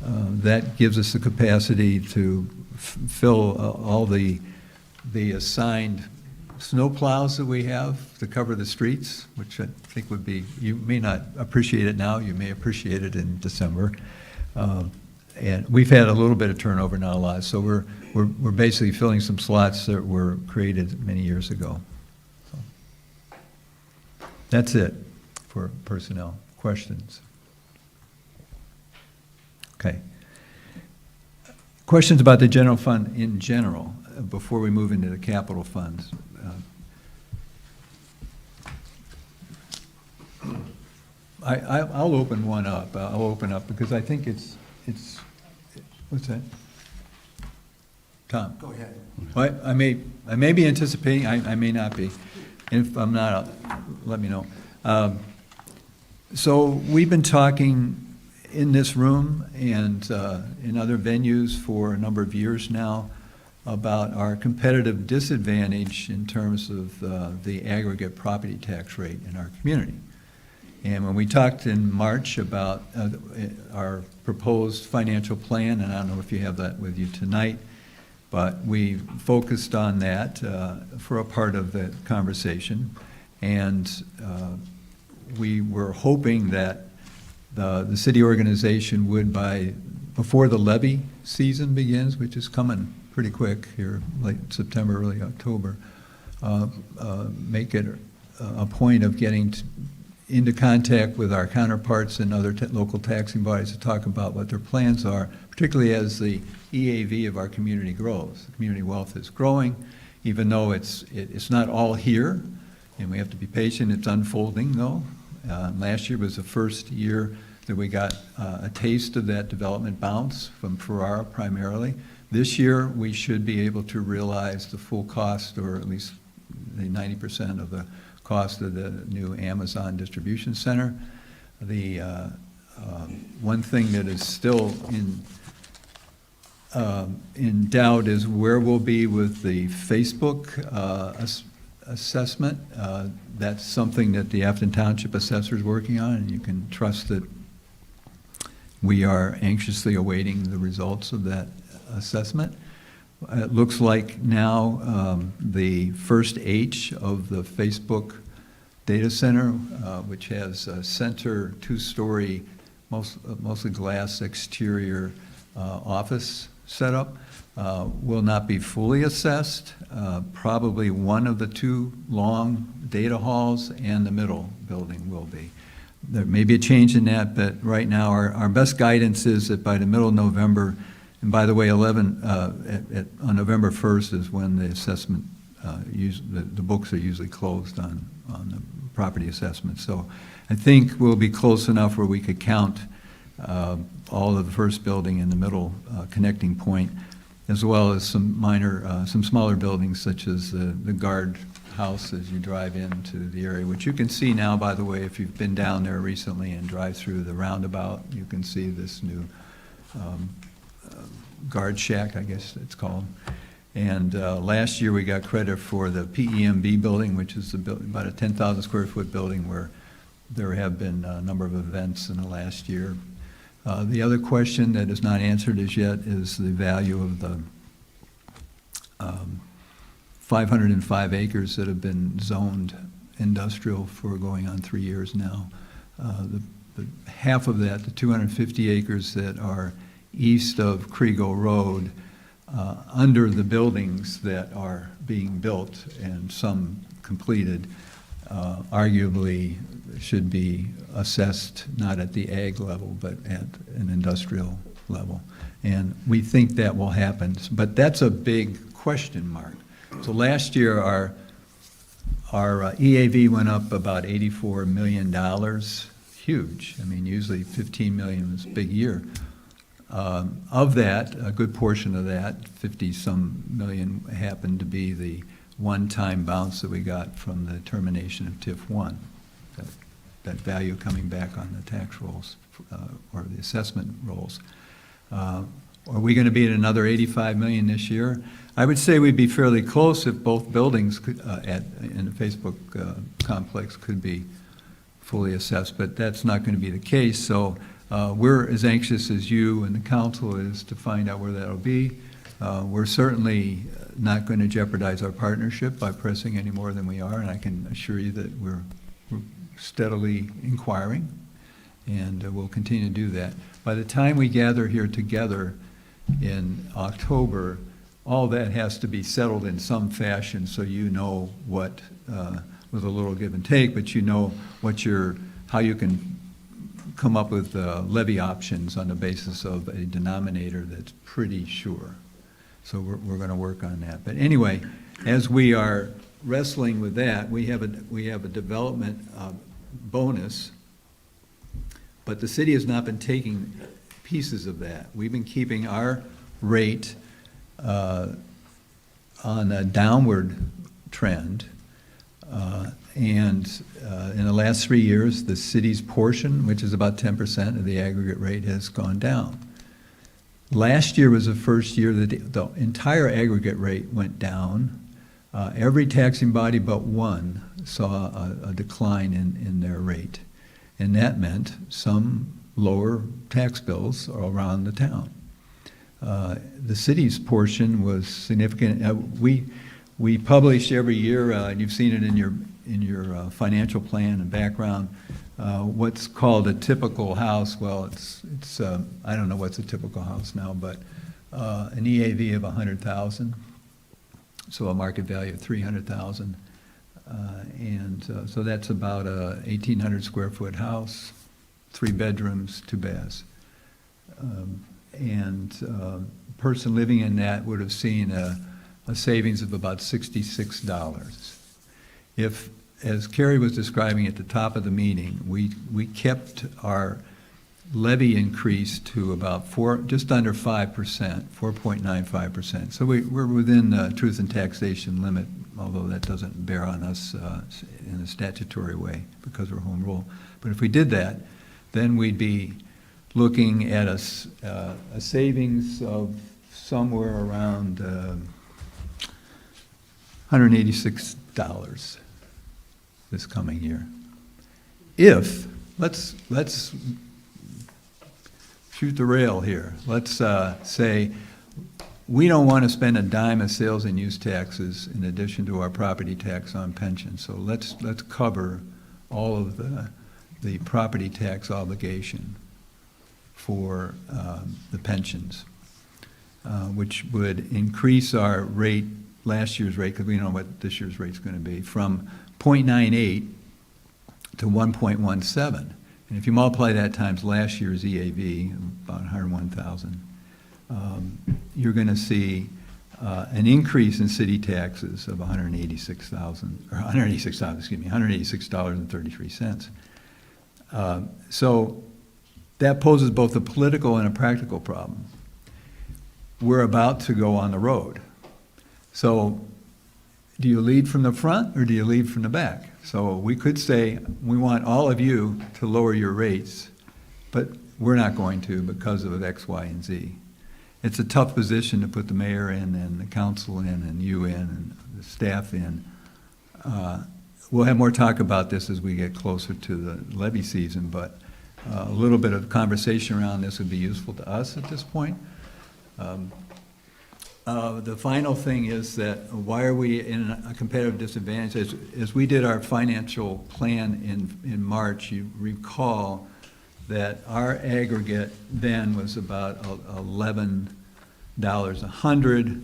That gives us the capacity to fill all the assigned snow plows that we have to cover the streets, which I think would be, you may not appreciate it now, you may appreciate it in December. And we've had a little bit of turnover, not a lot, so we're basically filling some slots that were created many years ago. So that's it for personnel. Questions? Okay. Questions about the general fund in general before we move into the capital funds? I'll open one up. I'll open up because I think it's what's that? Tom? Go ahead. Well, I may be anticipating, I may not be. And if I'm not, let me know. So we've been talking in this room and in other venues for a number of years now about our competitive disadvantage in terms of the aggregate property tax rate in our community. And when we talked in March about our proposed financial plan, and I don't know if you have that with you tonight, But we focused on that for a part of the conversation, and we were hoping that the city organization would, before the levy season begins, which is coming pretty quick here, late September, early October, make it a point of getting into contact with our counterparts and other local taxing bodies to talk about what their plans are, particularly as the EAV of our community grows. The community wealth is growing, even though it's not all here, and we have to be patient. It's unfolding, though. Last year was the first year that we got a taste of that development bounce from Ferrara primarily. This year, we should be able to realize the full cost, or at least the 90% of the cost of the new Amazon distribution center. The one thing that is still in doubt is where we'll be with the Facebook assessment. That's something that the Afton Township assessor is working on, and you can trust that we are anxiously awaiting the results of that assessment. It looks like now the first H of the Facebook data center, which has a center two-story, mostly glass exterior office setup, will not be fully assessed. Probably one of the two long data halls and the middle building will be. There may be a change in that, but right now our best guidance is that by the middle of November, and by the way, on November 1st is when the assessment, the books are usually closed on the property assessment. So I think we'll be close enough where we could count all of the first building in the middle connecting point, as well as some smaller buildings such as the guard house as you drive into the area, which you can see now, by the way, if you've been down there recently and drive through the roundabout, you can see this new guard shack, I guess it's called. And last year we got credit for the PEMB building, which is about a 10,000 square foot building where there have been a number of events in the last year. The other question that is not answered as yet is the value of the 505 acres that have been zoned industrial for going on 3 years now. The half of that, the 250 acres that are east of Kriegel Road, under the buildings that are being built and some completed, arguably should be assessed not at the ag level, but at an industrial level. And we think that will happen, but that's a big question mark. So last year, our EAV went up about $84 million, huge. I mean, usually 15 million was a big year. Of that, a good portion of that, 50-some million, happened to be the one-time bounce that we got from the termination of TIF 1, that value coming back on the tax rolls or the assessment rolls. Are we going to be at another 85 million this year? I would say we'd be fairly close if both buildings could, in the Facebook complex could be fully assessed, but that's not going to be the case. So we're as anxious as you and the council is to find out where that'll be. We're certainly not going to jeopardize our partnership by pressing any more than we are, and I can assure you that we're steadily inquiring, and we'll continue to do that. By the time we gather here together in October, all that has to be settled in some fashion, so you know what, with a little give and take, but you know how you can come up with levy options on the basis of a denominator that's pretty sure. So we're going to work on that. But anyway, as we are wrestling with that, we have a development bonus, but the city has not been taking pieces of that. We've been keeping our rate on a downward trend, and in the last 3 years, the city's portion, which is about 10% of the aggregate rate, has gone down. Last year was the first year that the entire aggregate rate went down. Every taxing body but one saw a decline in their rate, and that meant some lower tax bills around the town. The city's portion was significant. We publish every year, and you've seen it in your financial plan and background, what's called a typical house. Well, it's I don't know what's a typical house now, but an EAV of 100,000, so a market value of 300,000. So that's about a 1,800 square foot house, 3 bedrooms, 2 baths. Person living in that would have seen a savings of about $66. If, as Carrie was describing at the top of the meeting, we kept our levy increase to about just under 5%, 4.95%. So we're within the truth and taxation limit, although that doesn't bear on us in a statutory way because we're home rule. But if we did that, then we'd be looking at a savings of somewhere around $186 this coming year. If, let's shoot the rail here. Let's say we don't want to spend a dime of sales and use taxes in addition to our property tax on pensions. So let's cover all of the property tax obligation for the pensions, which would increase our rate, last year's rate, because we don't know what this year's rate's going to be, from 0.98 to 1.17. And if you multiply that times last year's EAV, about 101,000, you're going to see an increase in city taxes of $186.33. So that poses both a political and a practical problem. We're about to go on the road. So do you lead from the front or do you lead from the back? So we could say, we want all of you to lower your rates, but we're not going to because of X, Y, and Z. It's a tough position to put the mayor in and the council in and you in and the staff in. We'll have more talk about this as we get closer to the levy season, but a little bit of conversation around this would be useful to us at this point. The final thing is that why are we in a competitive disadvantage? As we did our financial plan in March, you recall that our aggregate then was about $11 a hundred.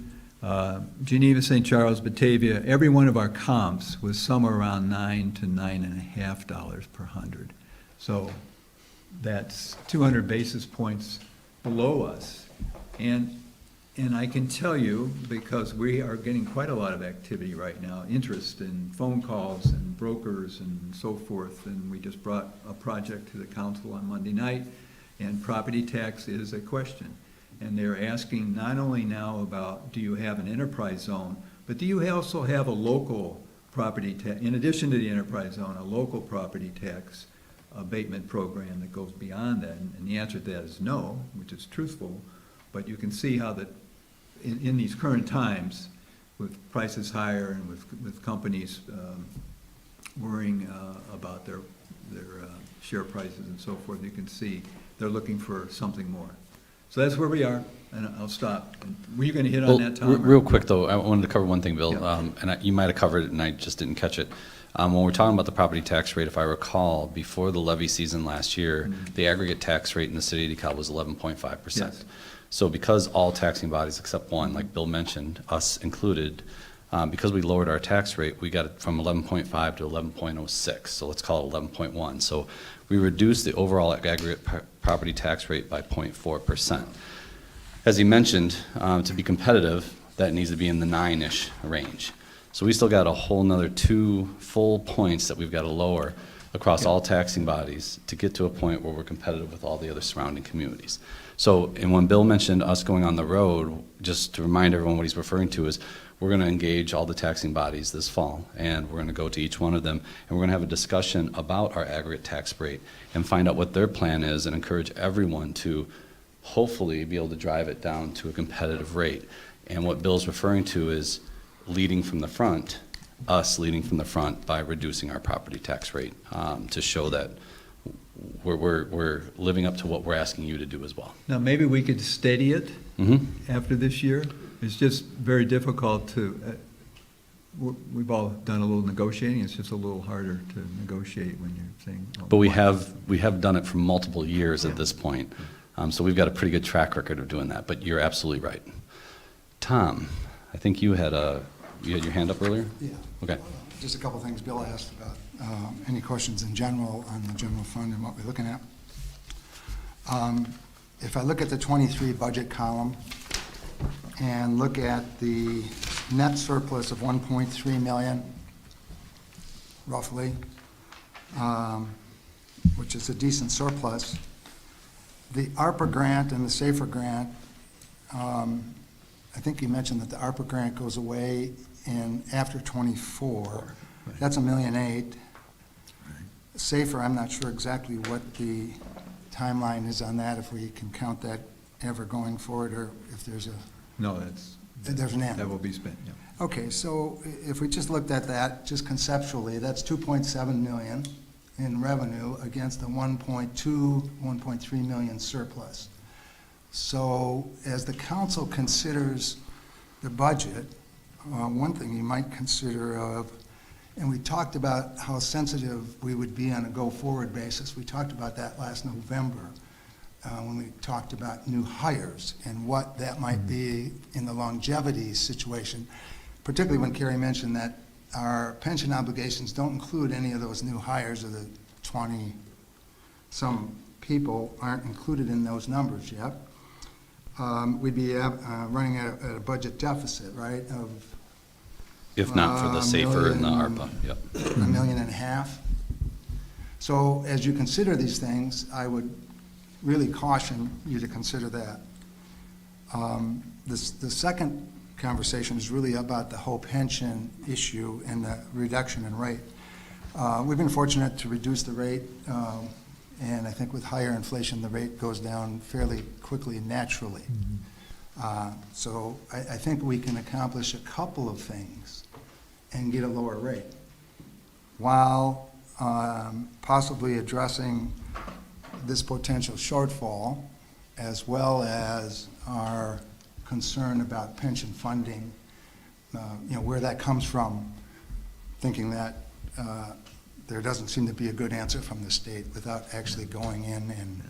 Geneva, St. Charles, Batavia, every one of our comps was somewhere around $9 to $9.50 per hundred. So that's 200 basis points below us. And I can tell you, because we are getting quite a lot of activity right now, interest in phone calls and brokers and so forth, and we just brought a project to the council on Monday night, and property tax is a question. And they're asking not only now about, do you have an enterprise zone, but do you also have a local property tax, in addition to the enterprise zone, a local property tax abatement program that goes beyond that? And the answer to that is no, which is truthful, but you can see how that in these current times, with prices higher and with companies worrying about their share prices and so forth, you can see they're looking for something more. So that's where we are, and I'll stop. Were you going to hit on that, Tom? Real quick, though, I wanted to cover one thing, Bill, Yeah. you might have covered it, and I just didn't catch it. When we're talking about the property tax rate, if I recall, before the levy season last year, the aggregate tax rate in the city of DeKalb was 11.5%. Yes. So because all taxing bodies except one, like Bill mentioned, us included, because we lowered our tax rate, we got it from 11.5 to 11.06, so let's call it 11.1. So we reduced the overall aggregate property tax rate by 0.4%. As he mentioned, to be competitive, that needs to be in the 9-ish range. So we still got a whole nother 2 full points that we've got to lower across all taxing bodies to get to a point where we're competitive with all the other surrounding communities. So, and when Bill mentioned us going on the road, just to remind everyone what he's referring to is we're going to engage all the taxing bodies this fall, and we're going to go to each one of them, and we're going to have a discussion about our aggregate tax rate and find out what their plan is and encourage everyone to hopefully be able to drive it down to a competitive rate. And what Bill's referring to is leading from the front, us leading from the front by reducing our property tax rate to show that we're living up to what we're asking you to do as well. Now, maybe we could steady it after this year? It's just very difficult to, we've all done a little negotiating, it's just a little harder to negotiate when you're saying. oh, But we have done it for multiple years at this point. So we've got a pretty good track record of doing that, but you're absolutely right. Tom, I think you had your hand up earlier? Yeah. Okay. Just a couple of things Bill asked about. Any questions in general on the general fund and what we're looking at? If I look at the 23 budget column and look at the net surplus of 1.3 million, roughly, which is a decent surplus, the ARPA grant and the SAFER grant, I think you mentioned that the ARPA grant goes away after 24. That's $1.8 million. SAFER, I'm not sure exactly what the timeline is on that, if we can count that ever going forward, or if there's No, there's an end. that will be spent, yeah. Okay, so if we just looked at that, just conceptually, that's 2.7 million in revenue against the 1.2, 1.3 million surplus. So as the council considers the budget, one thing you might consider and we talked about how sensitive we would be on a go-forward basis. We talked about that last November when we talked about new hires and what that might be in the longevity situation, particularly when Carrie mentioned that our pension obligations don't include any of those new hires, or the 20-some people aren't included in those numbers yet. We'd be running at a budget deficit, right, of If not for the SAFER and the million- ARPA, yep. $1.5 million. So as you consider these things, I would really caution you to consider that. The second conversation is really about the whole pension issue and the reduction in rate. We've been fortunate to reduce the rate, and I think with higher inflation, the rate goes down fairly quickly naturally. So I think we can accomplish a couple of things and get a lower rate while possibly addressing this potential shortfall, as well as our concern about pension funding, where that comes from, thinking that there doesn't seem to be a good answer from the state without actually going in and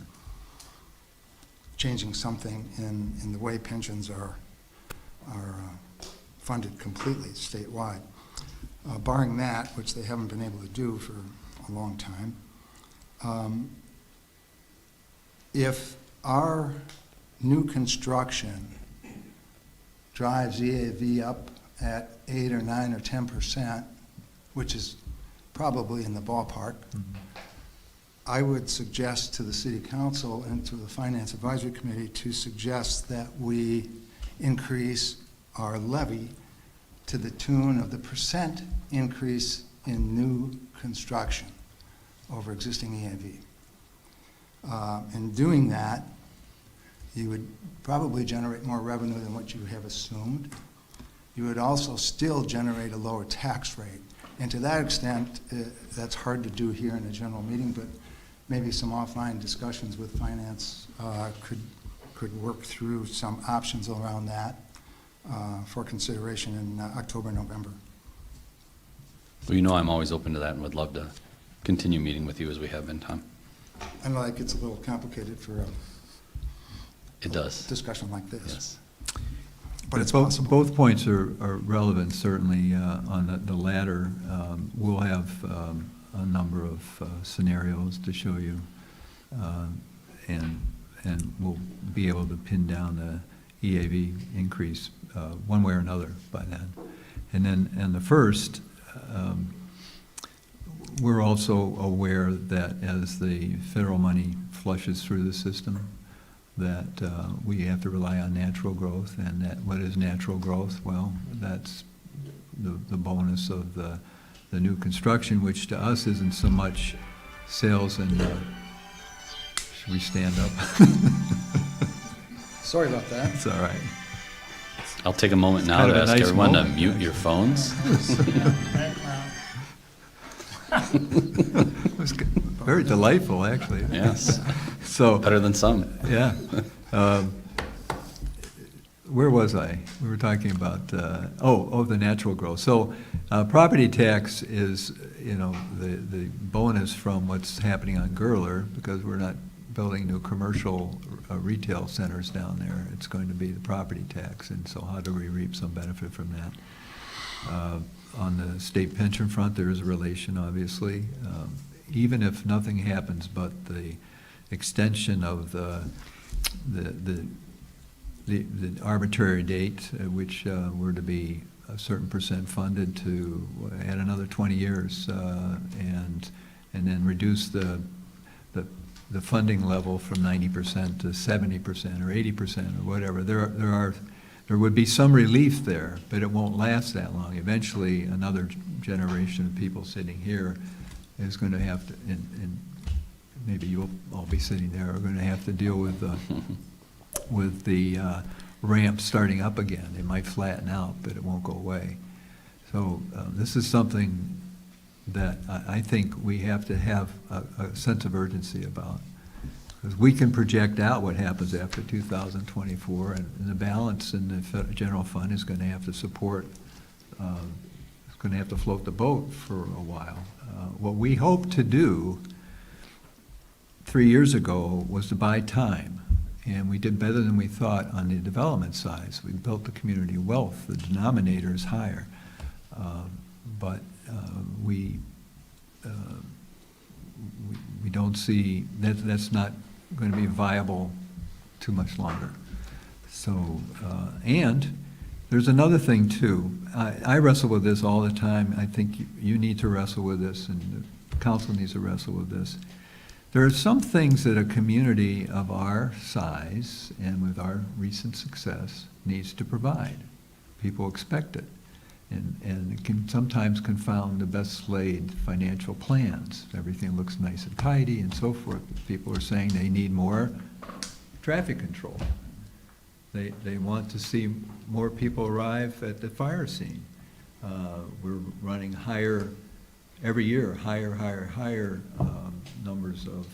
changing something in the way pensions are funded completely statewide. Barring that, which they haven't been able to do for a long time, if our new construction drives EAV up at 8 or 9 or 10%, which is probably in the ballpark, I would suggest to the City Council and to the Finance Advisory Committee to suggest that we increase our levy to the tune of the percent increase in new construction over existing EAV. In doing that, you would probably generate more revenue than what you have assumed. You would also still generate a lower tax rate. And to that extent, that's hard to do here in a general meeting, but maybe some offline discussions with finance could work through some options around that for consideration in October, November. Well, you know I'm always open to that and would love to continue meeting with you as we have been, Tom. I know that gets a little complicated for It does. a discussion like this, Yes. but it's possible. Both points are relevant, certainly. On the latter, we'll have a number of scenarios to show you, and we'll be able to pin down the EAV increase one way or another by then. And the first, we're also aware that as the federal money flushes through the system, that we have to rely on natural growth, and that what is natural growth? Well, that's the bonus of the new construction, which to us isn't so much sales and, should we stand up? Sorry about that. It's all right. I'll take a moment now kind to of a ask nice everyone moment, to mute actually. your phones. It was very delightful, actually. Yes, So. better than some. Yeah. where was I? We were talking about, the natural growth. So property tax is, the bonus from what's happening on Gurler, because we're not building new commercial retail centers down there. It's going to be the property tax, and so how do we reap some benefit from that? On the state pension front, there is a relation, obviously. Even if nothing happens but the extension of the arbitrary date at which we're to be a certain percent funded to add another 20 years, and then reduce the funding level from 90% to 70% or 80% or whatever. There would be some relief there, but it won't last that long. Eventually, another generation of people sitting here is going to have to, and maybe you'll all be sitting there, are going to have to deal with the ramp starting up again. It might flatten out, but it won't go away. So this is something that I think we have to have a sense of urgency about. Because we can project out what happens after 2024, and the balance in the general fund is going to have to support, it's going to have to float the boat for a while. What we hoped to do 3 years ago was to buy time, and we did better than we thought on the development side. So we built the community wealth. The denominator is higher, but we don't see that's not going to be viable too much longer. So, and there's another thing too. I wrestle with this all the time. I think you need to wrestle with this, and the council needs to wrestle with this. There are some things that a community of our size and with our recent success needs to provide. People expect it. And it can sometimes confound the best laid financial plans. Everything looks nice and tidy and so forth. People are saying they need more traffic control. They want to see more people arrive at the fire scene. We're running higher, every year, higher numbers of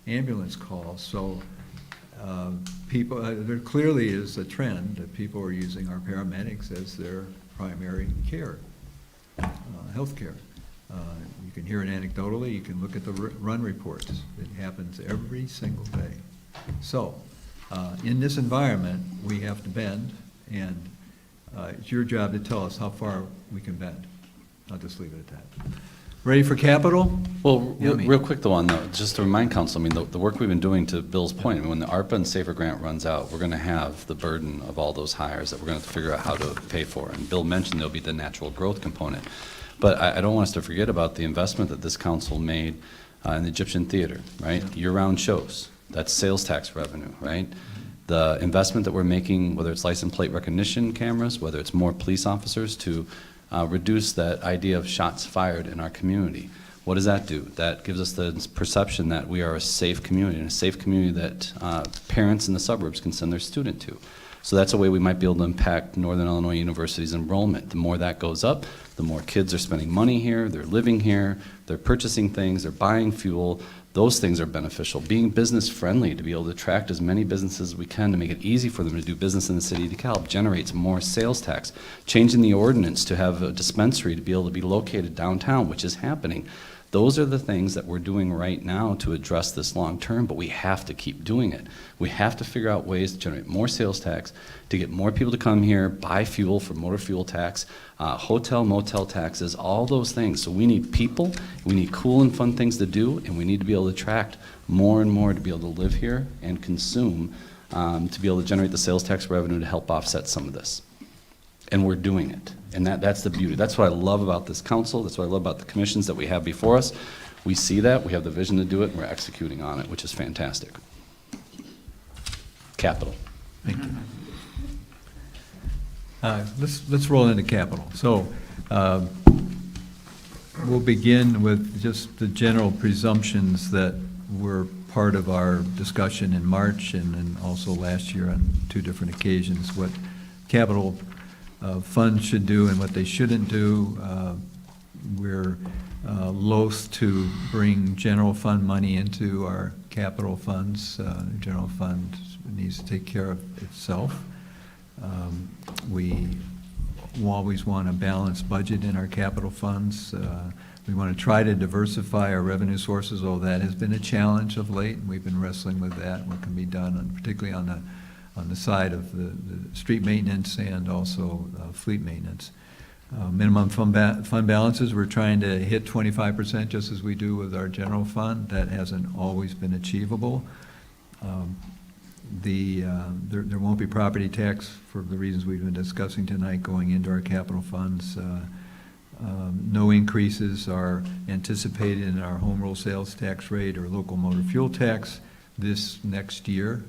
ambulance calls. So people, there clearly is a trend that people are using our paramedics as their primary care, health care. You can hear it anecdotally, you can look at the run reports. It happens every single day. So, in this environment, we have to bend, and it's your job to tell us how far we can bend. I'll just leave it at that. Ready for capital? Well, Yummy. real quick though on that, just to remind council, I mean, the work we've been doing, to Bill's point, I mean, when the ARPA and SAFER grant runs out, we're gonna have the burden of all those hires that we're gonna have to figure out how to pay for. And Bill mentioned there'll be the natural growth component. But I don't want us to forget about the investment that this council made in the Egyptian Theater, right? Yeah. Year-round shows, that's sales tax revenue, right? The investment that we're making, whether it's license plate recognition cameras, whether it's more police officers to reduce that idea of shots fired in our community. What does that do? That gives us the perception that we are a safe community, and a safe community that parents in the suburbs can send their student to. So that's a way we might be able to impact Northern Illinois University's enrollment. The more that goes up, the more kids are spending money here, they're living here, they're purchasing things, they're buying fuel. Those things are beneficial. Being business friendly, to be able to attract as many businesses as we can to make it easy for them to do business in the city of DeKalb, generates more sales tax. Changing the ordinance to have a dispensary to be able to be located downtown, which is happening. Those are the things that we're doing right now to address this long term, but we have to keep doing it. We have to figure out ways to generate more sales tax, to get more people to come here, buy fuel for motor fuel tax, hotel, motel taxes, all those things. So we need people, we need cool and fun things to do, and we need to be able to attract more and more to be able to live here and consume, to be able to generate the sales tax revenue to help offset some of this. And we're doing it. And that's the beauty. That's what I love about this council. That's what I love about the commissions that we have before us. We see that, we have the vision to do it, and we're executing on it, which is fantastic. Capital. Thank you. Let's roll into capital. So we'll begin with just the general presumptions that were part of our discussion in March and then also last year on 2 different occasions, what capital funds should do and what they shouldn't do. We're loath to bring general fund money into our capital funds. The general fund needs to take care of itself. We always want a balanced budget in our capital funds. We want to try to diversify our revenue sources, although that has been a challenge of late, and we've been wrestling with that, what can be done, particularly on the side of the street maintenance and also fleet maintenance. Minimum fund balances, we're trying to hit 25%, just as we do with our general fund. That hasn't always been achievable. There won't be property tax for the reasons we've been discussing tonight going into our capital funds. No increases are anticipated in our home rule sales tax rate or local motor fuel tax this next year.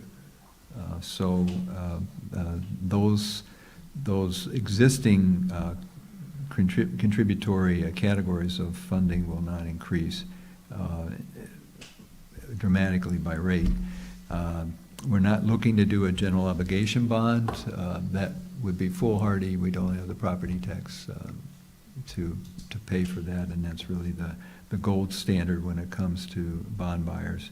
Those existing contributory categories of funding will not increase dramatically by rate. We're not looking to do a general obligation bond. That would be foolhardy. We don't have the property tax to pay for that, and that's really the gold standard when it comes to bond buyers.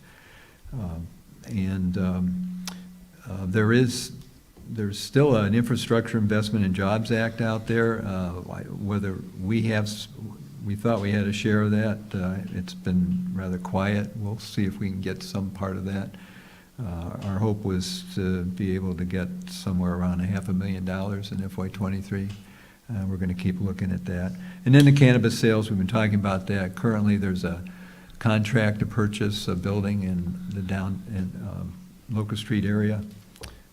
There's still an Infrastructure Investment and Jobs Act out there. Whether we thought we had a share of that. It's been rather quiet. We'll see if we can get some part of that. Our hope was to be able to get somewhere around $500,000 in FY23. We're going to keep looking at that. And then the cannabis sales, we've been talking about that. Currently, there's a contract to purchase a building in the Locust Street area,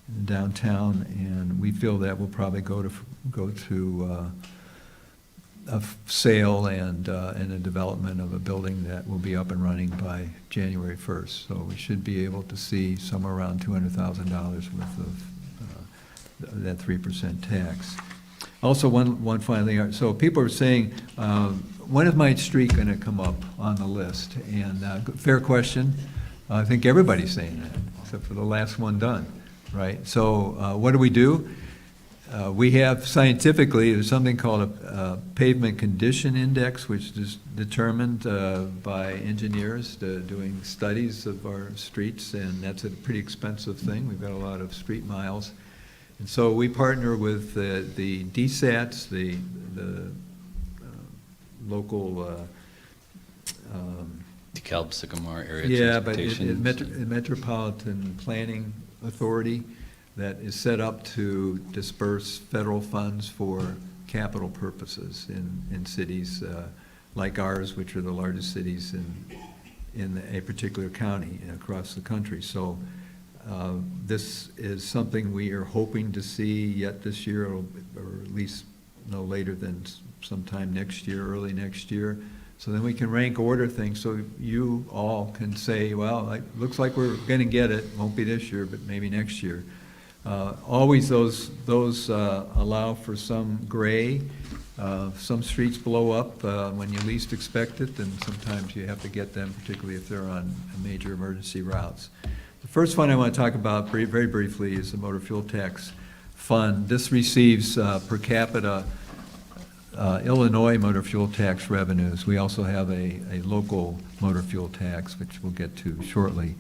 in downtown, and we feel that will probably go to a sale and a development of a building that will be up and running by January 1st. So we should be able to see somewhere around $200,000 worth of that 3% tax. Also, one final thing. So people are saying, when is my street going to come up on the list? And fair question. I think everybody's saying that, except for the last one done, right? So what do? We have scientifically, there's something called a pavement condition index, which is determined by engineers doing studies of our streets, and that's a pretty expensive thing. We've got a lot of street miles. And so we partner with the DSATs, the local DeKalb Sycamore Area yeah, but Transportation. Metropolitan Planning Authority that is set up to disperse federal funds for capital purposes in cities like ours, which are the largest cities in a particular county across the country. So this is something we are hoping to see yet this year, or at least no later than sometime next year, early next year. So then we can rank order things, so you all can say, well, it looks like we're going to get it. Won't be this year, but maybe next year. Always those allow for some gray. Some streets blow up when you least expect it, and sometimes you have to get them, particularly if they're on major emergency routes. The first fund I want to talk about very briefly is the motor fuel tax fund. This receives per capita Illinois motor fuel tax revenues. We also have a local motor fuel tax, which we'll get to shortly.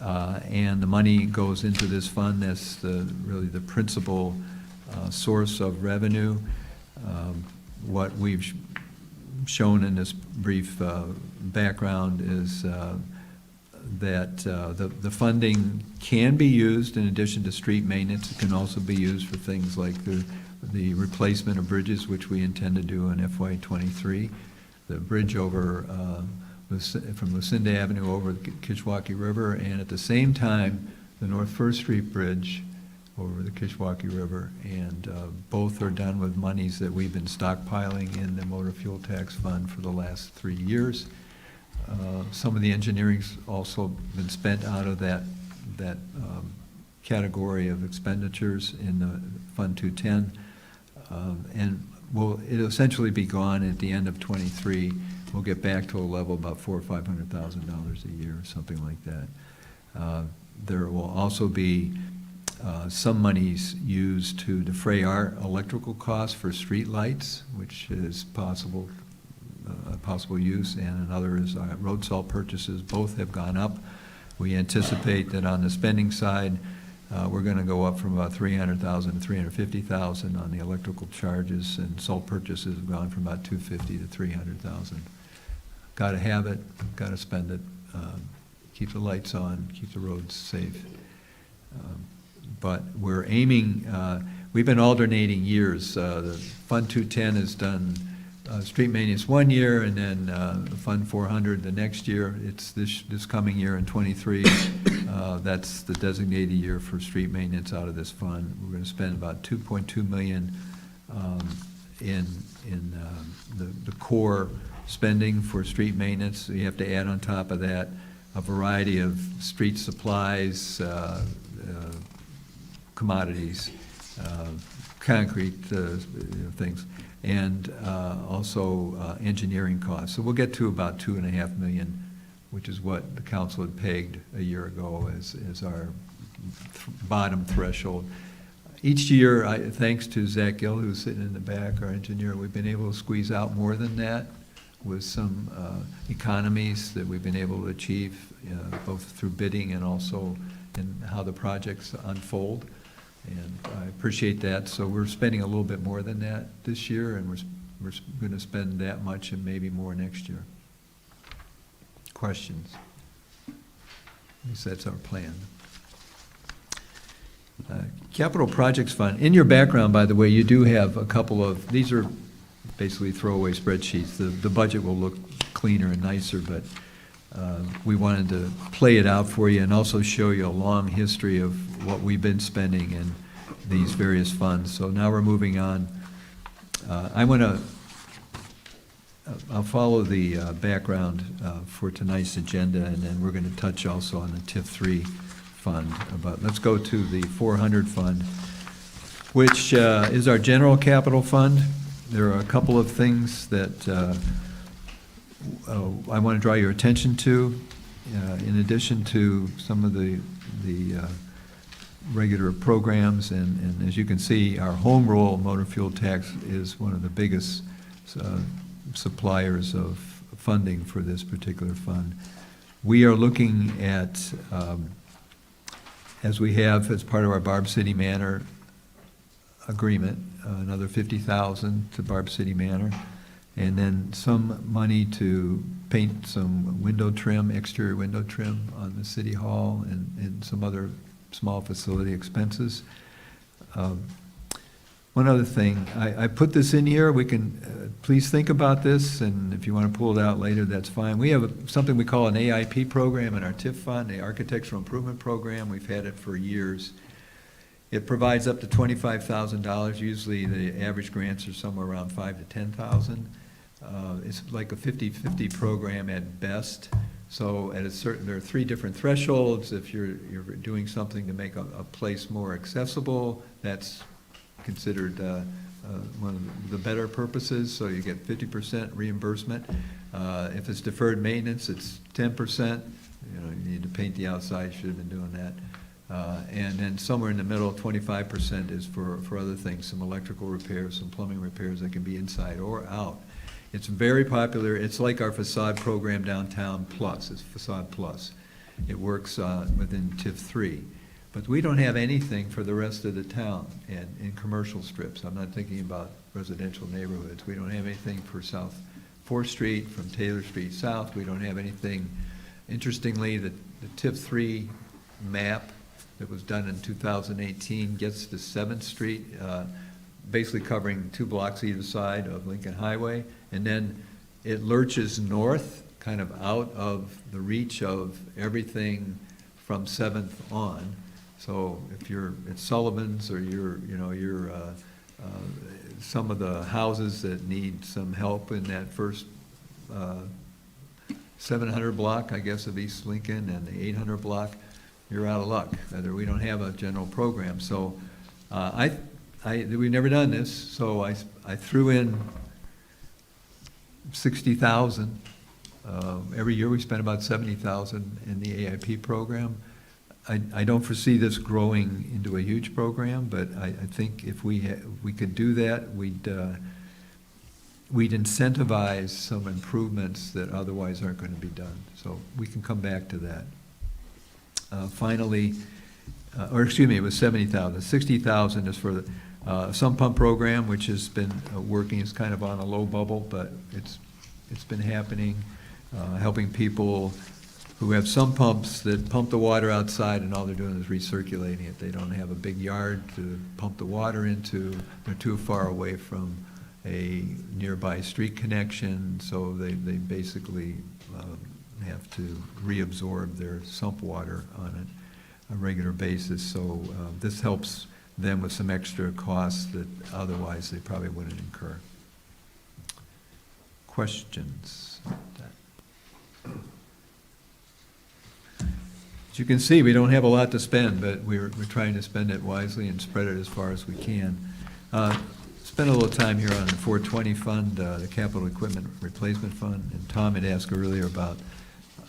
And the money goes into this fund as really the principal source of revenue. What we've shown in this brief background is that the funding can be used in addition to street maintenance. It can also be used for things like the replacement of bridges, which we intend to do in FY23. The bridge over from Lucinda Avenue over the Kishwaukee River, and at the same time, the North First Street Bridge over the Kishwaukee River, and both are done with monies that we've been stockpiling in the motor fuel tax fund for the last 3 years. Some of the engineering's also been spent out of that category of expenditures in the Fund 210, and it'll essentially be gone at the end of 23. We'll get back to a level about $400,000 or $500,000 a year, something like that. There will also be some monies used to defray our electrical costs for street lights, which is possible use, and another is road salt purchases. Both have gone up. We anticipate that on the spending side, We're going to go up from about 300,000 to 350,000 on the electrical charges, and salt purchases have gone from about 250 to 300,000. Got to have it, got to spend it, keep the lights on, keep the roads safe. But we're aiming, we've been alternating years. The Fund 210 has done street maintenance one year, and then Fund 400 the next year. It's this coming year in '23. That's the designated year for street maintenance out of this fund. We're going to spend about $2.2 million in the core spending for street maintenance. So you have to add on top of that a variety of street supplies, commodities, concrete things, and also engineering costs. So we'll get to about $2.5 million, which is what the council had pegged a year ago as our bottom threshold. Each year, thanks to Zach Gill, who's sitting in the back, our engineer, we've been able to squeeze out more than that with some economies that we've been able to achieve, both through bidding and also in how the projects unfold. And I appreciate that. So we're spending a little bit more than that this year, and we're going to spend that much and maybe more next year. Questions? At least that's our plan. Capital Projects Fund. In your background, by the way, you do have a couple of, these are basically throwaway spreadsheets. The budget will look cleaner and nicer, but we wanted to play it out for you and also show you a long history of what we've been spending in these various funds. So now we're moving on. I'll follow the background for tonight's agenda, and then we're going to touch also on the TIF 3 fund. But let's go to the 400 fund, which is our general capital fund. There are a couple of things that I want to draw your attention to, in addition to some of the regular programs. And as you can see, our home rule motor fuel tax is one of the biggest suppliers of funding for this particular fund. We are looking at, as we have as part of our Barb City Manor agreement, another $50,000 to Barb City Manor, and then some money to paint some window trim, exterior window trim on the City Hall, and some other small facility expenses. One other thing, I put this in here. We can, please think about this, and if you want to pull it out later, that's fine. We have something we call an AIP program in our TIF fund, the Architectural Improvement Program. We've had it for years. It provides up to $25,000. Usually the average grants are somewhere around $5,000 to $10,000. It's like a 50-50 program at best. So at a certain, there are 3 different thresholds. If you're doing something to make a place more accessible, that's considered one of the better purposes. So you get 50% reimbursement. If it's deferred maintenance, it's 10%. You need to paint the outside. You should have been doing that. And then somewhere in the middle, 25% is for other things, some electrical repairs, some plumbing repairs that can be inside or out. It's very popular. It's like our facade program downtown plus. It's Facade Plus. It works within TIF 3. But we don't have anything for the rest of the town and in commercial strips. I'm not thinking about residential neighborhoods. We don't have anything for South 4th Street, from Taylor Street South. We don't have anything. Interestingly, the TIF 3 map that was done in 2018 gets to 7th Street, basically covering 2 blocks either side of Lincoln Highway, and then it lurches north, kind of out of the reach of everything from 7th on. So if you're at Sullivan's, or you're some of the houses that need some help in that first 700 block, I guess, of East Lincoln, and the 800 block, you're out of luck. We don't have a general program. So we've never done this, so I threw in $60,000. Every year we spend about $70,000 in the AIP program. I don't foresee this growing into a huge program, but I think if we could do that, we'd incentivize some improvements that otherwise aren't going to be done. So we can come back to that. Finally, or excuse me, it was 70,000. 60,000 is for the Sump Pump program, which has been working. It's kind of on a low bubble, but it's been happening, helping people who have sump pumps that pump the water outside, and all they're doing is recirculating it. They don't have a big yard to pump the water into. They're too far away from a nearby street connection, so they basically have to reabsorb their sump water on a regular basis. So this helps them with some extra costs that otherwise they probably wouldn't incur. Questions? As you can see, we don't have a lot to spend, but we're trying to spend it wisely and spread it as far as we can. Spend a little time here on the 420 fund, the capital equipment replacement fund, and Tom had asked earlier about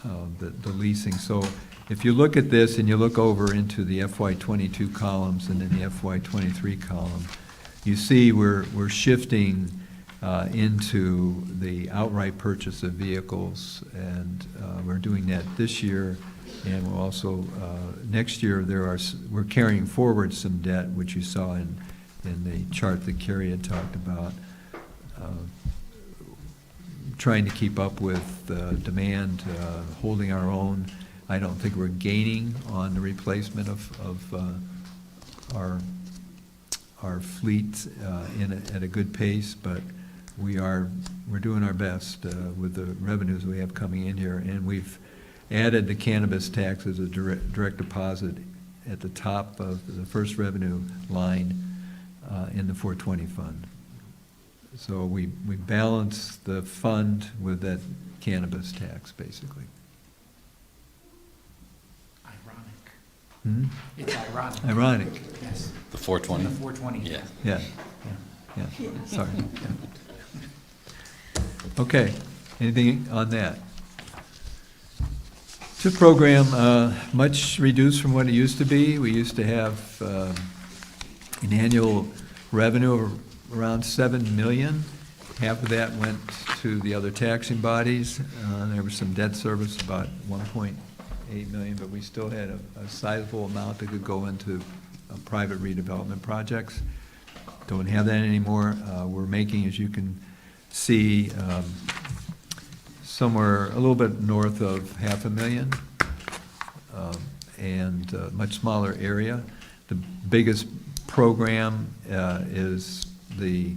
the leasing. So if you look at this and you look over into the FY22 columns and then the FY23 column, you see we're shifting into the outright purchase of vehicles, and we're doing that this year, and we'll also next year we're carrying forward some debt, which you saw in the chart that Carrie had talked about, trying to keep up with demand, holding our own. I don't think we're gaining on the replacement of our fleet at a good pace, but we're doing our best with the revenues we have coming in here, and we've added the cannabis tax as a direct deposit at the top of the first revenue line in the 420 fund. So we balance the fund with that cannabis tax, basically. Ironic. It's ironic. Ironic. Yes. The 420? The 420. Yeah. Yeah, sorry. Okay, anything on that? TIF program, much reduced from what it used to be. We used to have an annual revenue of around 7 million. Half of that went to the other taxing bodies. There was some debt service, about 1.8 million, but we still had a sizable amount that could go into private redevelopment projects. Don't have that anymore. We're making, as you can see, somewhere a little bit north of $500,000, and a much smaller area. The biggest program is the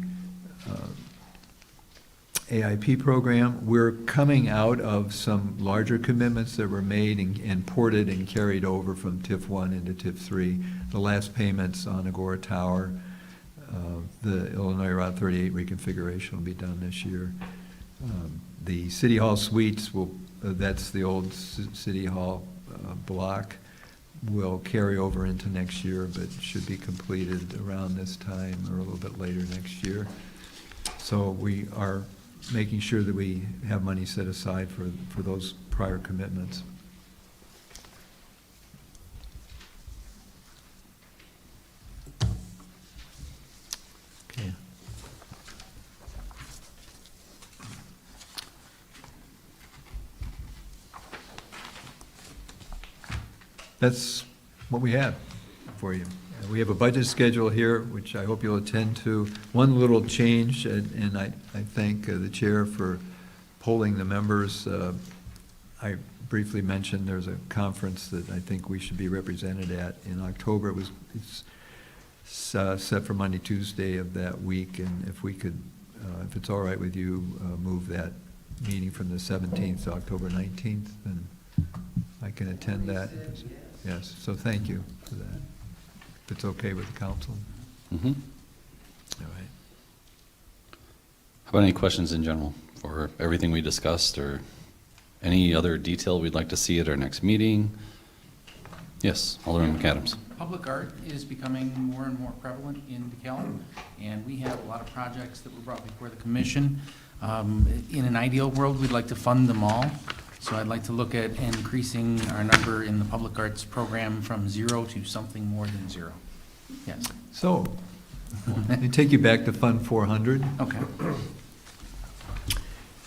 AIP program. We're coming out of some larger commitments that were made and ported and carried over from TIF 1 into TIF 3. The last payments on Agora Tower, the Illinois Route 38 reconfiguration will be done this year. The City Hall suites that's the old City Hall block, will carry over into next year, but should be completed around this time or a little bit later next year. So we are making sure that we have money set aside for those prior commitments. Okay. That's what we have for you. We have a budget schedule here, which I hope you'll attend to. One little change, and I thank the chair for polling the members. I briefly mentioned there's a conference that I think we should be represented at in October. It's set for Monday, Tuesday of that week, and if we could, if it's all right with you, move that meeting from the 17th to October 19th, then I can attend that. Yes, so thank you for that. If it's okay with the council. Mm-hmm. All right. How about any questions in general for everything we discussed, or any other detail we'd like to see at our next meeting? Yes, Alderman McAdams. Public art is becoming more and more prevalent in DeKalb, and we have a lot of projects that were brought before the commission. In an ideal world, we'd like to fund them all. So I'd like to look at increasing our number in the public arts program from 0 to something more than 0. Yes. So, let me take you back to Fund 400. Okay.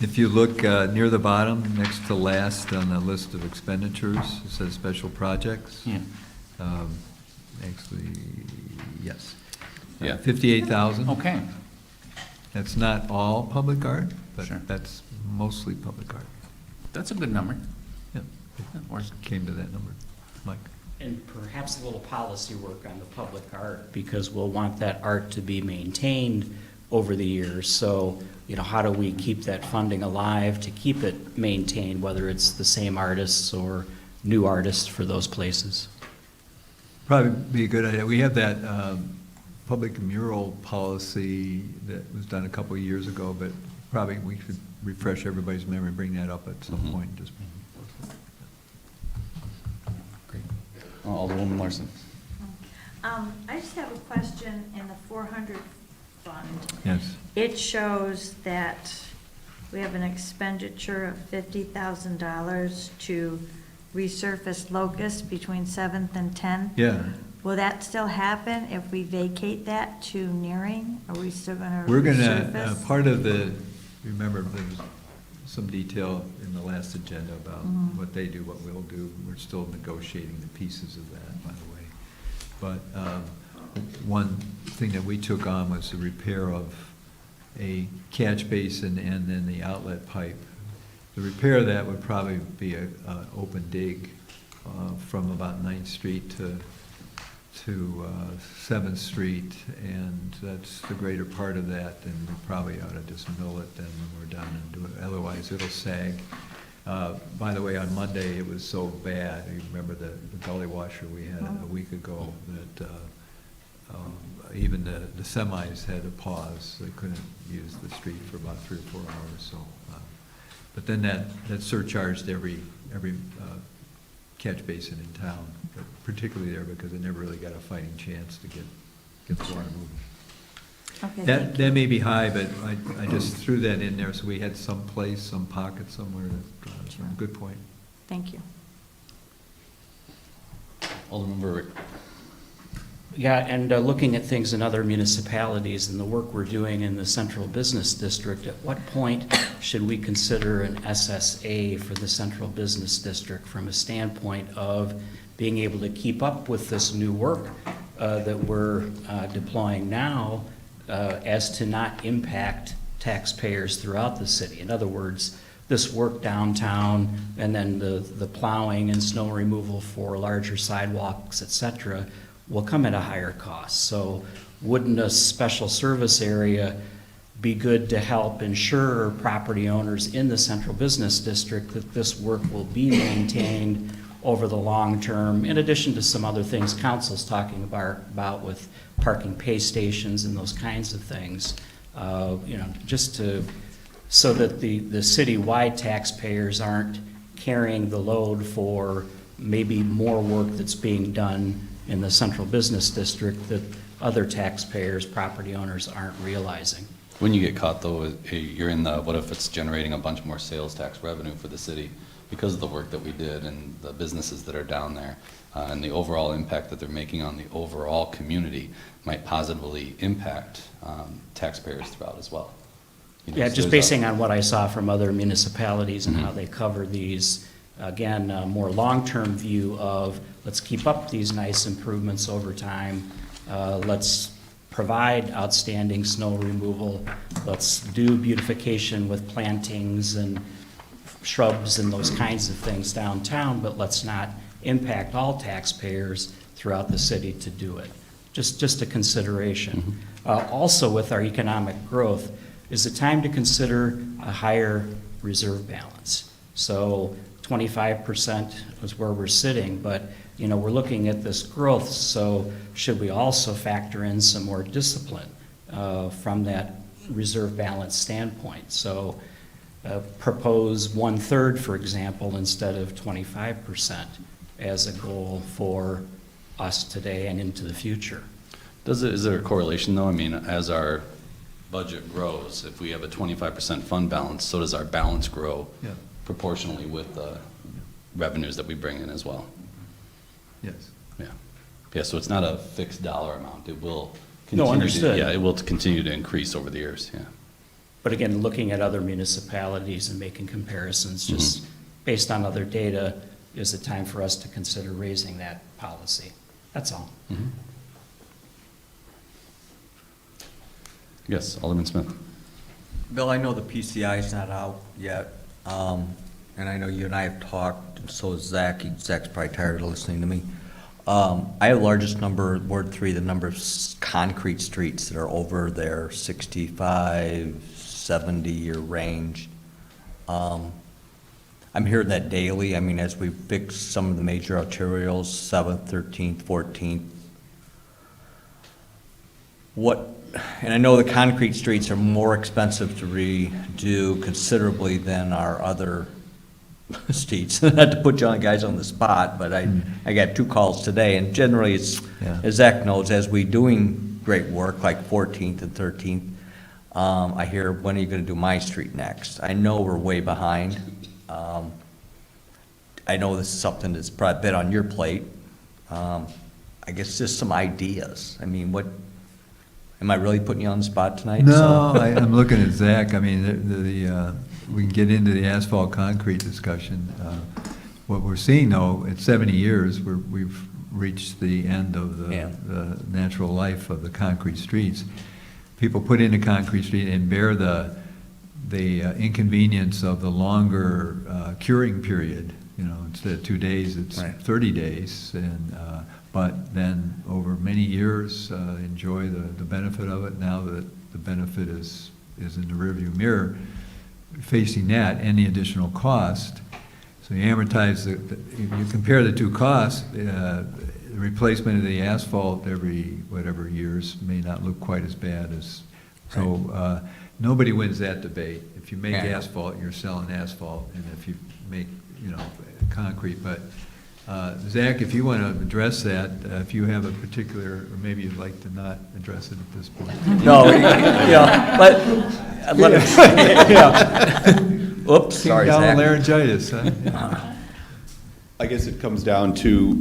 If you look near the bottom, next to last on the list of expenditures, it says special projects. Yeah. actually, yes. Yeah. 58,000. Okay. That's not all public art, but Sure. that's mostly public art. That's a good number. Yeah, Or- it came to that number. Mike? And perhaps a little policy work on the public art, because we'll want that art to be maintained over the years. So, how do we keep that funding alive to keep it maintained, whether it's the same artists or new artists for those places? Probably be a good idea. We have that public mural policy that was done a couple of years ago, but probably we should refresh everybody's memory, bring that up at some point. Just Alderwoman Larson. I just have a question in the 400 fund. Yes. It shows that we have an expenditure of $50,000 to resurface Locust between 7th and 10th. Yeah. Will that still happen if we vacate that to Nearing? Are we still going to We're going to, resurface? part of the, remember, there's some detail in the last agenda about what they do, what we'll do. We're still negotiating the pieces of that, by the way. But one thing that we took on was the repair of a catch basin and then the outlet pipe. The repair of that would probably be an open dig from about 9th Street to 7th Street, and that's the greater part of that, and we probably ought to just mill it then when we're done and do it, otherwise it'll sag. By the way, on Monday, it was so bad, you remember the gully washer we had a week ago, that even the semis had to pause, they couldn't use the street for about 3 or 4 hours, so. But then that surcharged every catch basin in town, but particularly there because it never really got a fighting chance to get the water moving. Okay, thank That you. may be high, but I just threw that in there, so we had some place, some pocket somewhere. Sure. Good point. Thank you. Alderman Verbeek. Yeah, and looking at things in other municipalities and the work we're doing in the central business district, at what point should we consider an SSA for the central business district from a standpoint of being able to keep up with this new work that we're deploying now as to not impact taxpayers throughout the city? In other words, this work downtown and then the plowing and snow removal for larger sidewalks, et cetera, will come at a higher cost. So wouldn't a special service area be good to help ensure property owners in the central business district that this work will be maintained over the long term, in addition to some other things council's talking about with parking pay stations and those kinds of things, just so that the citywide taxpayers aren't carrying the load for maybe more work that's being done in the central business district that other taxpayers, property owners aren't realizing. When you get caught, though, you're in the, what if it's generating a bunch more sales tax revenue for the city because of the work that we did and the businesses that are down there, and the overall impact that they're making on the overall community might positively impact taxpayers throughout as well. Yeah, just basing on what I saw from other municipalities and how they cover these, again, a more long-term view of let's keep up these nice improvements over time. Let's provide outstanding snow removal. Let's do beautification with plantings and shrubs and those kinds of things downtown, but let's not impact all taxpayers throughout the city to do it. Just a consideration. Also with our economic growth, is it time to consider a higher reserve balance? So 25% is where we're sitting, but we're looking at this growth, so should we also factor in some more discipline from that reserve balance standpoint? So propose 1/3, for example, instead of 25% as a goal for us today and into the future. Is there a correlation, though? I mean, as our budget grows, if we have a 25% fund balance, so does our balance grow proportionally with the revenues that we bring in as well? Yes. Yeah, so it's not a fixed dollar amount. It will No, understood. Yeah, it will continue to increase over the years, yeah. But again, looking at other municipalities and making comparisons, just based on other data, is it time for us to consider raising that policy? That's all. Yes, Alderman Smith. Bill, I know the PCI is not out yet, and I know you and I have talked, and so is Zach. Zach's probably tired of listening to me. I have the largest number, Ward 3, the number of concrete streets that are over their 65, 70-year range. I'm hearing that daily. I mean, as we fix some of the major arterials, 7th, 13th, 14th. And I know the concrete streets are more expensive to redo considerably than our other streets. Not to put you guys on the spot, but I got 2 calls today, and generally it's, as Zach knows, as we doing great work like 14th and 13th, I hear, when are you gonna do my street next? I know we're way behind. I know this is something that's probably a bit on your plate. I guess just some ideas. I mean, am I really putting you on the spot tonight? No, I'm looking at Zach. I mean, we can get into the asphalt concrete discussion. What we're seeing, though, at 70 years, we've reached the end of the natural life of the concrete streets. People put in a concrete street and bear the inconvenience of the longer curing period. You know, instead of 2 days, it's 30 days, and but then over many years, enjoy the benefit of it. Now that the benefit is in the rearview mirror, facing that and the additional cost. So you amortize you compare the 2 costs. The replacement of the asphalt every whatever years may not look quite as bad as. So nobody wins that debate. If you make asphalt, you're selling asphalt, and if you make concrete, but. Zach, if you want to address that, if you have a particular, or maybe you'd like to not address it at this point. No, let him. Oops, sorry, Down Zach. laryngitis, huh? I guess it comes down to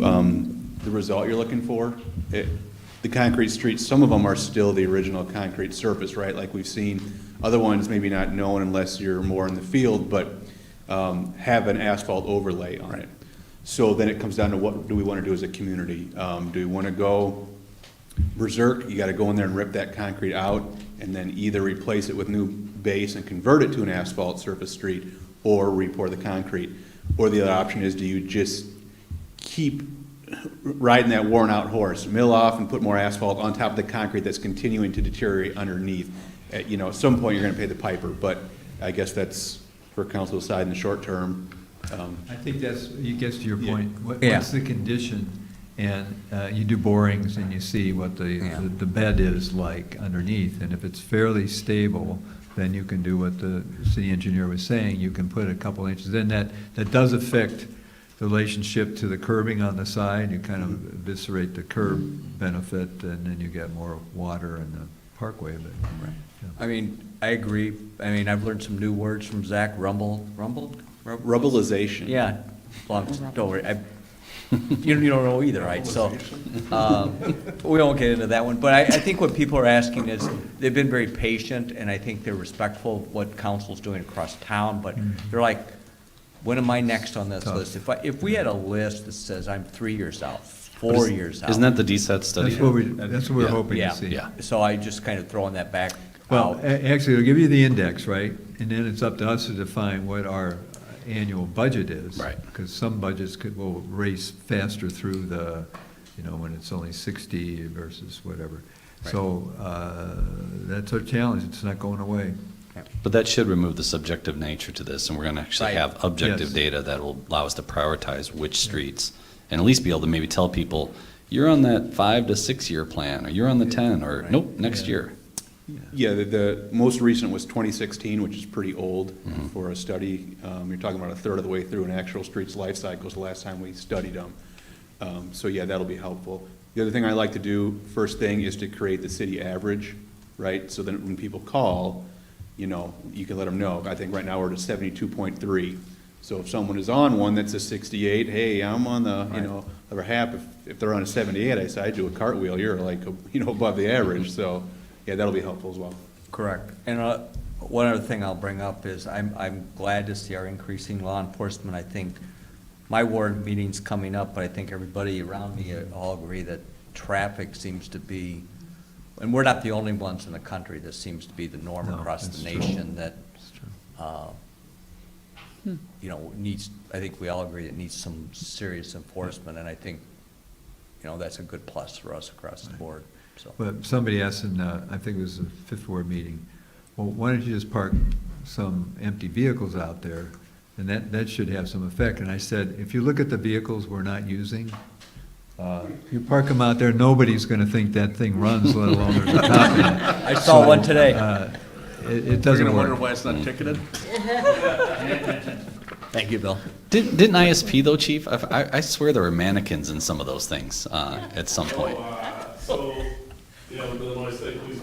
the result you're looking for. The concrete streets, some of them are still the original concrete surface, right? Like we've seen. Other ones maybe not known unless you're more in the field, but have an asphalt overlay on it. So then it comes down to what do we want to do as a community? Do we want to go berserk? You got to go in there and rip that concrete out and then either replace it with new base and convert it to an asphalt surface street or re-pour the concrete. Or the other option is, do you just keep riding that worn out horse, mill off and put more asphalt on top of the concrete that's continuing to deteriorate underneath? At some point you're going to pay the piper, but I guess that's for council to decide in the short term. I think it gets to your point. What's the condition? And you do borings and you see what the bed is like underneath. And if it's fairly stable, then you can do what the city engineer was saying. You can put a couple inches in. That does affect the relationship to the curbing on the side. You kind of eviscerate the curb benefit, and then you get more water in the parkway. But, I mean, I agree. I mean, I've learned some new words from Zach. Rubbleization. Yeah, long story. You don't know either, right? So we won't get into that one. But I think what people are asking is, they've been very patient, and I think they're respectful of what council's doing across town. But they're like, when am I next on this list? If we had a list that says I'm 3 years out, 4 years out. Isn't that the DSAT study? That's what we're hoping to see. Yeah. So I just kind of throwing that back. Well, actually, it'll give you the index, right? And then it's up to us to define what our annual budget is. Right. Because some budgets will race faster through when it's only 60 versus whatever. Right. So that's our challenge. It's not going away. But that should remove the subjective nature to this, and we're going to actually have objective data that will allow us to prioritize which streets, and at least be able to maybe tell people, you're on that 5 to 6 year plan, or you're on the 10, or nope, next year. Yeah, the most recent was 2016, which is pretty old for a study. You're talking about a third of the way through an actual street's life cycle is the last time we studied them. So yeah, that'll be helpful. The other thing I like to do first thing is to create the city average, right? So that when people call, you can let them know. I think right now we're at 72.3. So if someone is on one that's a 68, hey, I'm on the, other half. If they're on a 78, I say, I do a cartwheel, you're like, above the average. So yeah, that'll be helpful as well. Correct. And one other thing I'll bring up is I'm glad to see our increasing law enforcement. I think my ward meeting's coming up, but I think everybody around me all agree that traffic seems to be, and we're not the only ones in the country, this seems to be the norm No, across that's the true. nation that, That's true. you know, needs, I think we all agree it needs some serious enforcement, and I think, you know, that's a good plus for us across the board, so. But somebody asked in, I think it was the Fifth Ward meeting, well, why don't you just park some empty vehicles out there? And that should have some effect. And I said, if you look at the vehicles we're not using, you park them out there, nobody's gonna think that thing runs, let alone there's a cop in it. I saw one today. It doesn't work. why it's not ticketed? Thank you, Bill. Didn't ISP though, Chief? I swear there were mannequins in some of those things at some point. You know, the Illinois State Police,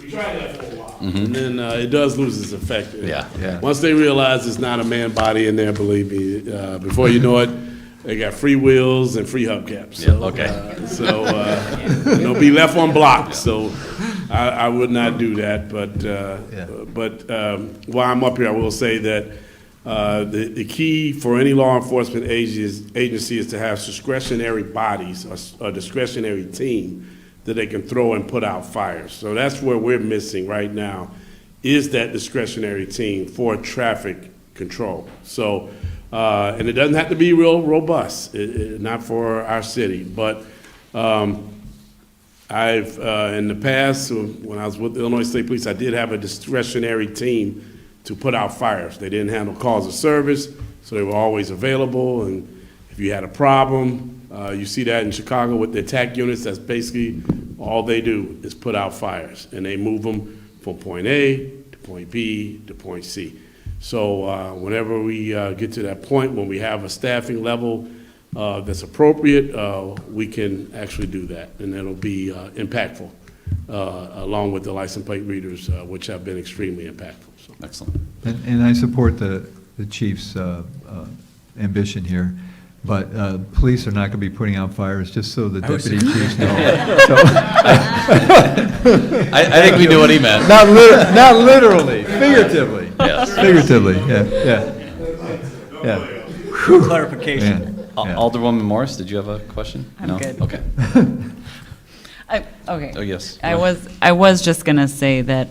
we tried that for a while. Mhm. And then it does lose its effect. Yeah. Yeah. Once they realize it's not a man body in there, believe me, before you know it, they got free wheels and free hubcaps. Yeah, So, okay. They'll be left on block, so I would not do that. But while I'm up here, I will say that the key for any law enforcement agency is to have discretionary bodies, a discretionary team that they can throw and put out fires. So that's where we're missing right now, is that discretionary team for traffic control. So, and it doesn't have to be real robust, not for our city, but I've, in the past, when I was with the Illinois State Police, I did have a discretionary team to put out fires. They didn't handle calls of service, so they were always available, and if you had a problem, you see that in Chicago with the attack units, that's basically all they do is put out fires, and they move them from point A to point B to point C. So whenever we get to that point, when we have a staffing level that's appropriate, we can actually do that, and it'll be impactful, along with the license plate readers, which have been extremely impactful. So. Excellent. And I support the chief's ambition here, but police are not going to be putting out fires, just so the deputy chiefs know. So- I think we knew what he meant. Not literally, figuratively. Yes. Figuratively, yeah. Clarification. Yeah. Alderwoman Morris, did you have a question? I'm No? good. Okay. Okay. Oh, yes. I was just going to say that,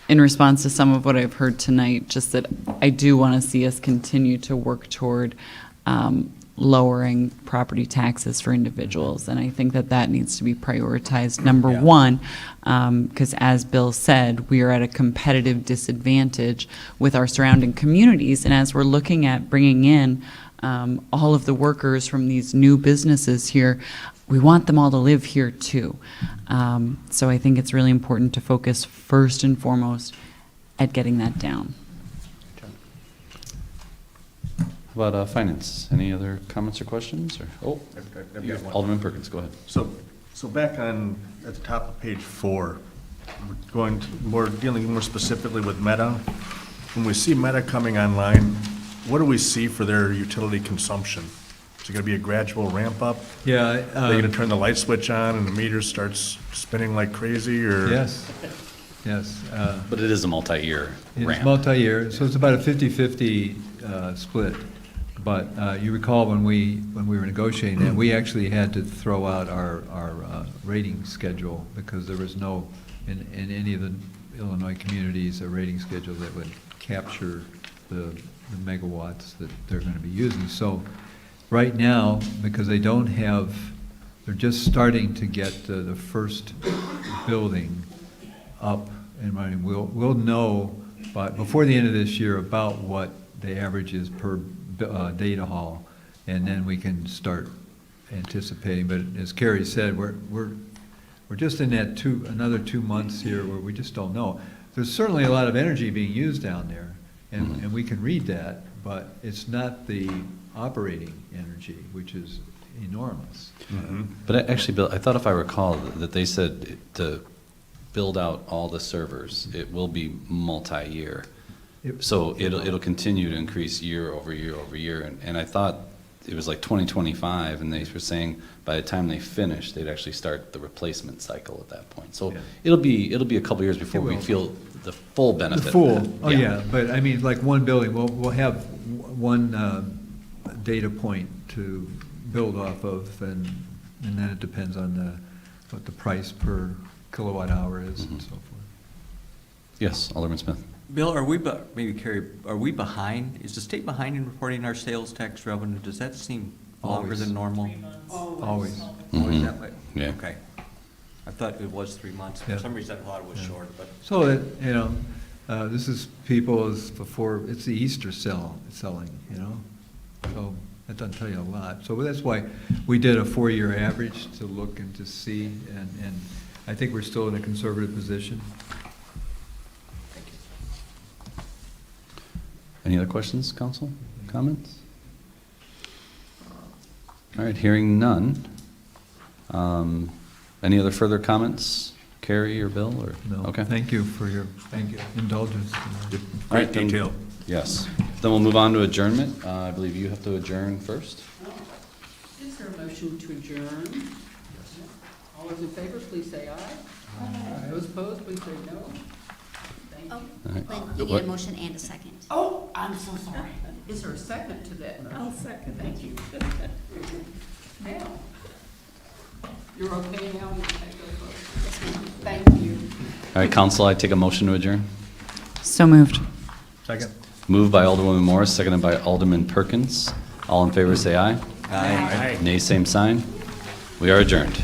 in response to some of what I've heard tonight, just that I do want to see us continue to work toward lowering property taxes for individuals. And I think that needs to be prioritized, number one, because as Bill said, we are at a competitive disadvantage with our surrounding communities. And as we're looking at bringing in all of the workers from these new businesses here, we want them all to live here too. So I think it's really important to focus first and foremost at getting that down. How about finance? Any other comments or questions? Or I've got one. Alderman Perkins, go ahead. So back on, at the top of page 4, we're dealing more specifically with Meta. When we see Meta coming online, what do we see for their utility consumption? Is it going to be a gradual ramp up? Yeah. Are they going to turn the light switch on and the meter starts spinning like crazy, or? Yes. But it is a multi-year ramp. It's multi-year, so it's about a 50-50 split. But you recall when we were negotiating that, we actually had to throw out our rating schedule because there was no, in any of the Illinois communities, a rating schedule that would capture the megawatts that they're going to be using. So right now, because they don't have, they're just starting to get the first building up and running. We'll know before the end of this year about what the average is per data hall, and then we can start anticipating. But as Carrie said, we're just in that another 2 months here where we just don't know. There's certainly a lot of energy being used down there, and we can read that, but it's not the operating energy, which is enormous. But actually, Bill, I thought if I recall that they said to build out all the servers, it will be multi-year. So it'll continue to increase year over year over year. And I thought it was like 2025, and they were saying by the time they finish, they'd actually start the replacement cycle at that point. So it'll be a couple years before we feel the full benefit. The full, of that. but I mean, like one building, we'll have one data point to build off of, and then it depends on what the price per kilowatt hour is and so forth. Yes, Alderman Smith. Bill, are we, maybe Carrie, are we behind? Is the state behind in reporting our sales tax revenue? Does that seem longer Always. than normal? 3 months. Always. Always that way? Yeah. Okay. I thought it was 3 months. Yeah. For some reason, I thought it was Yeah. short, but. So that, this is people as before, it's the Easter selling, So that doesn't tell you a lot. So that's why we did a 4-year average to look and to see, and I think we're still in a conservative position. Any other questions, council? Comments? All right, hearing none. Any other further comments, Carrie or Bill, or? No, Okay. thank you for your indulgence. All right, then- Yes. Then we'll move on to adjournment. I believe you have to adjourn first. Is there a motion to adjourn? All those in favor, please say aye. Those opposed, please say no. Thank Oh, you. All right. Lynn, you need What? a motion and a second. Oh, I'm so sorry. Is there a second to that motion? I'll second. Thank you. Now, you're okay now? You can take those votes. Thank you. All right, council, I take a motion to adjourn. So moved. Second. Moved by Alderwoman Morris, seconded by Alderman Perkins. All in favor, say aye. Aye. Nay, same sign. We are adjourned.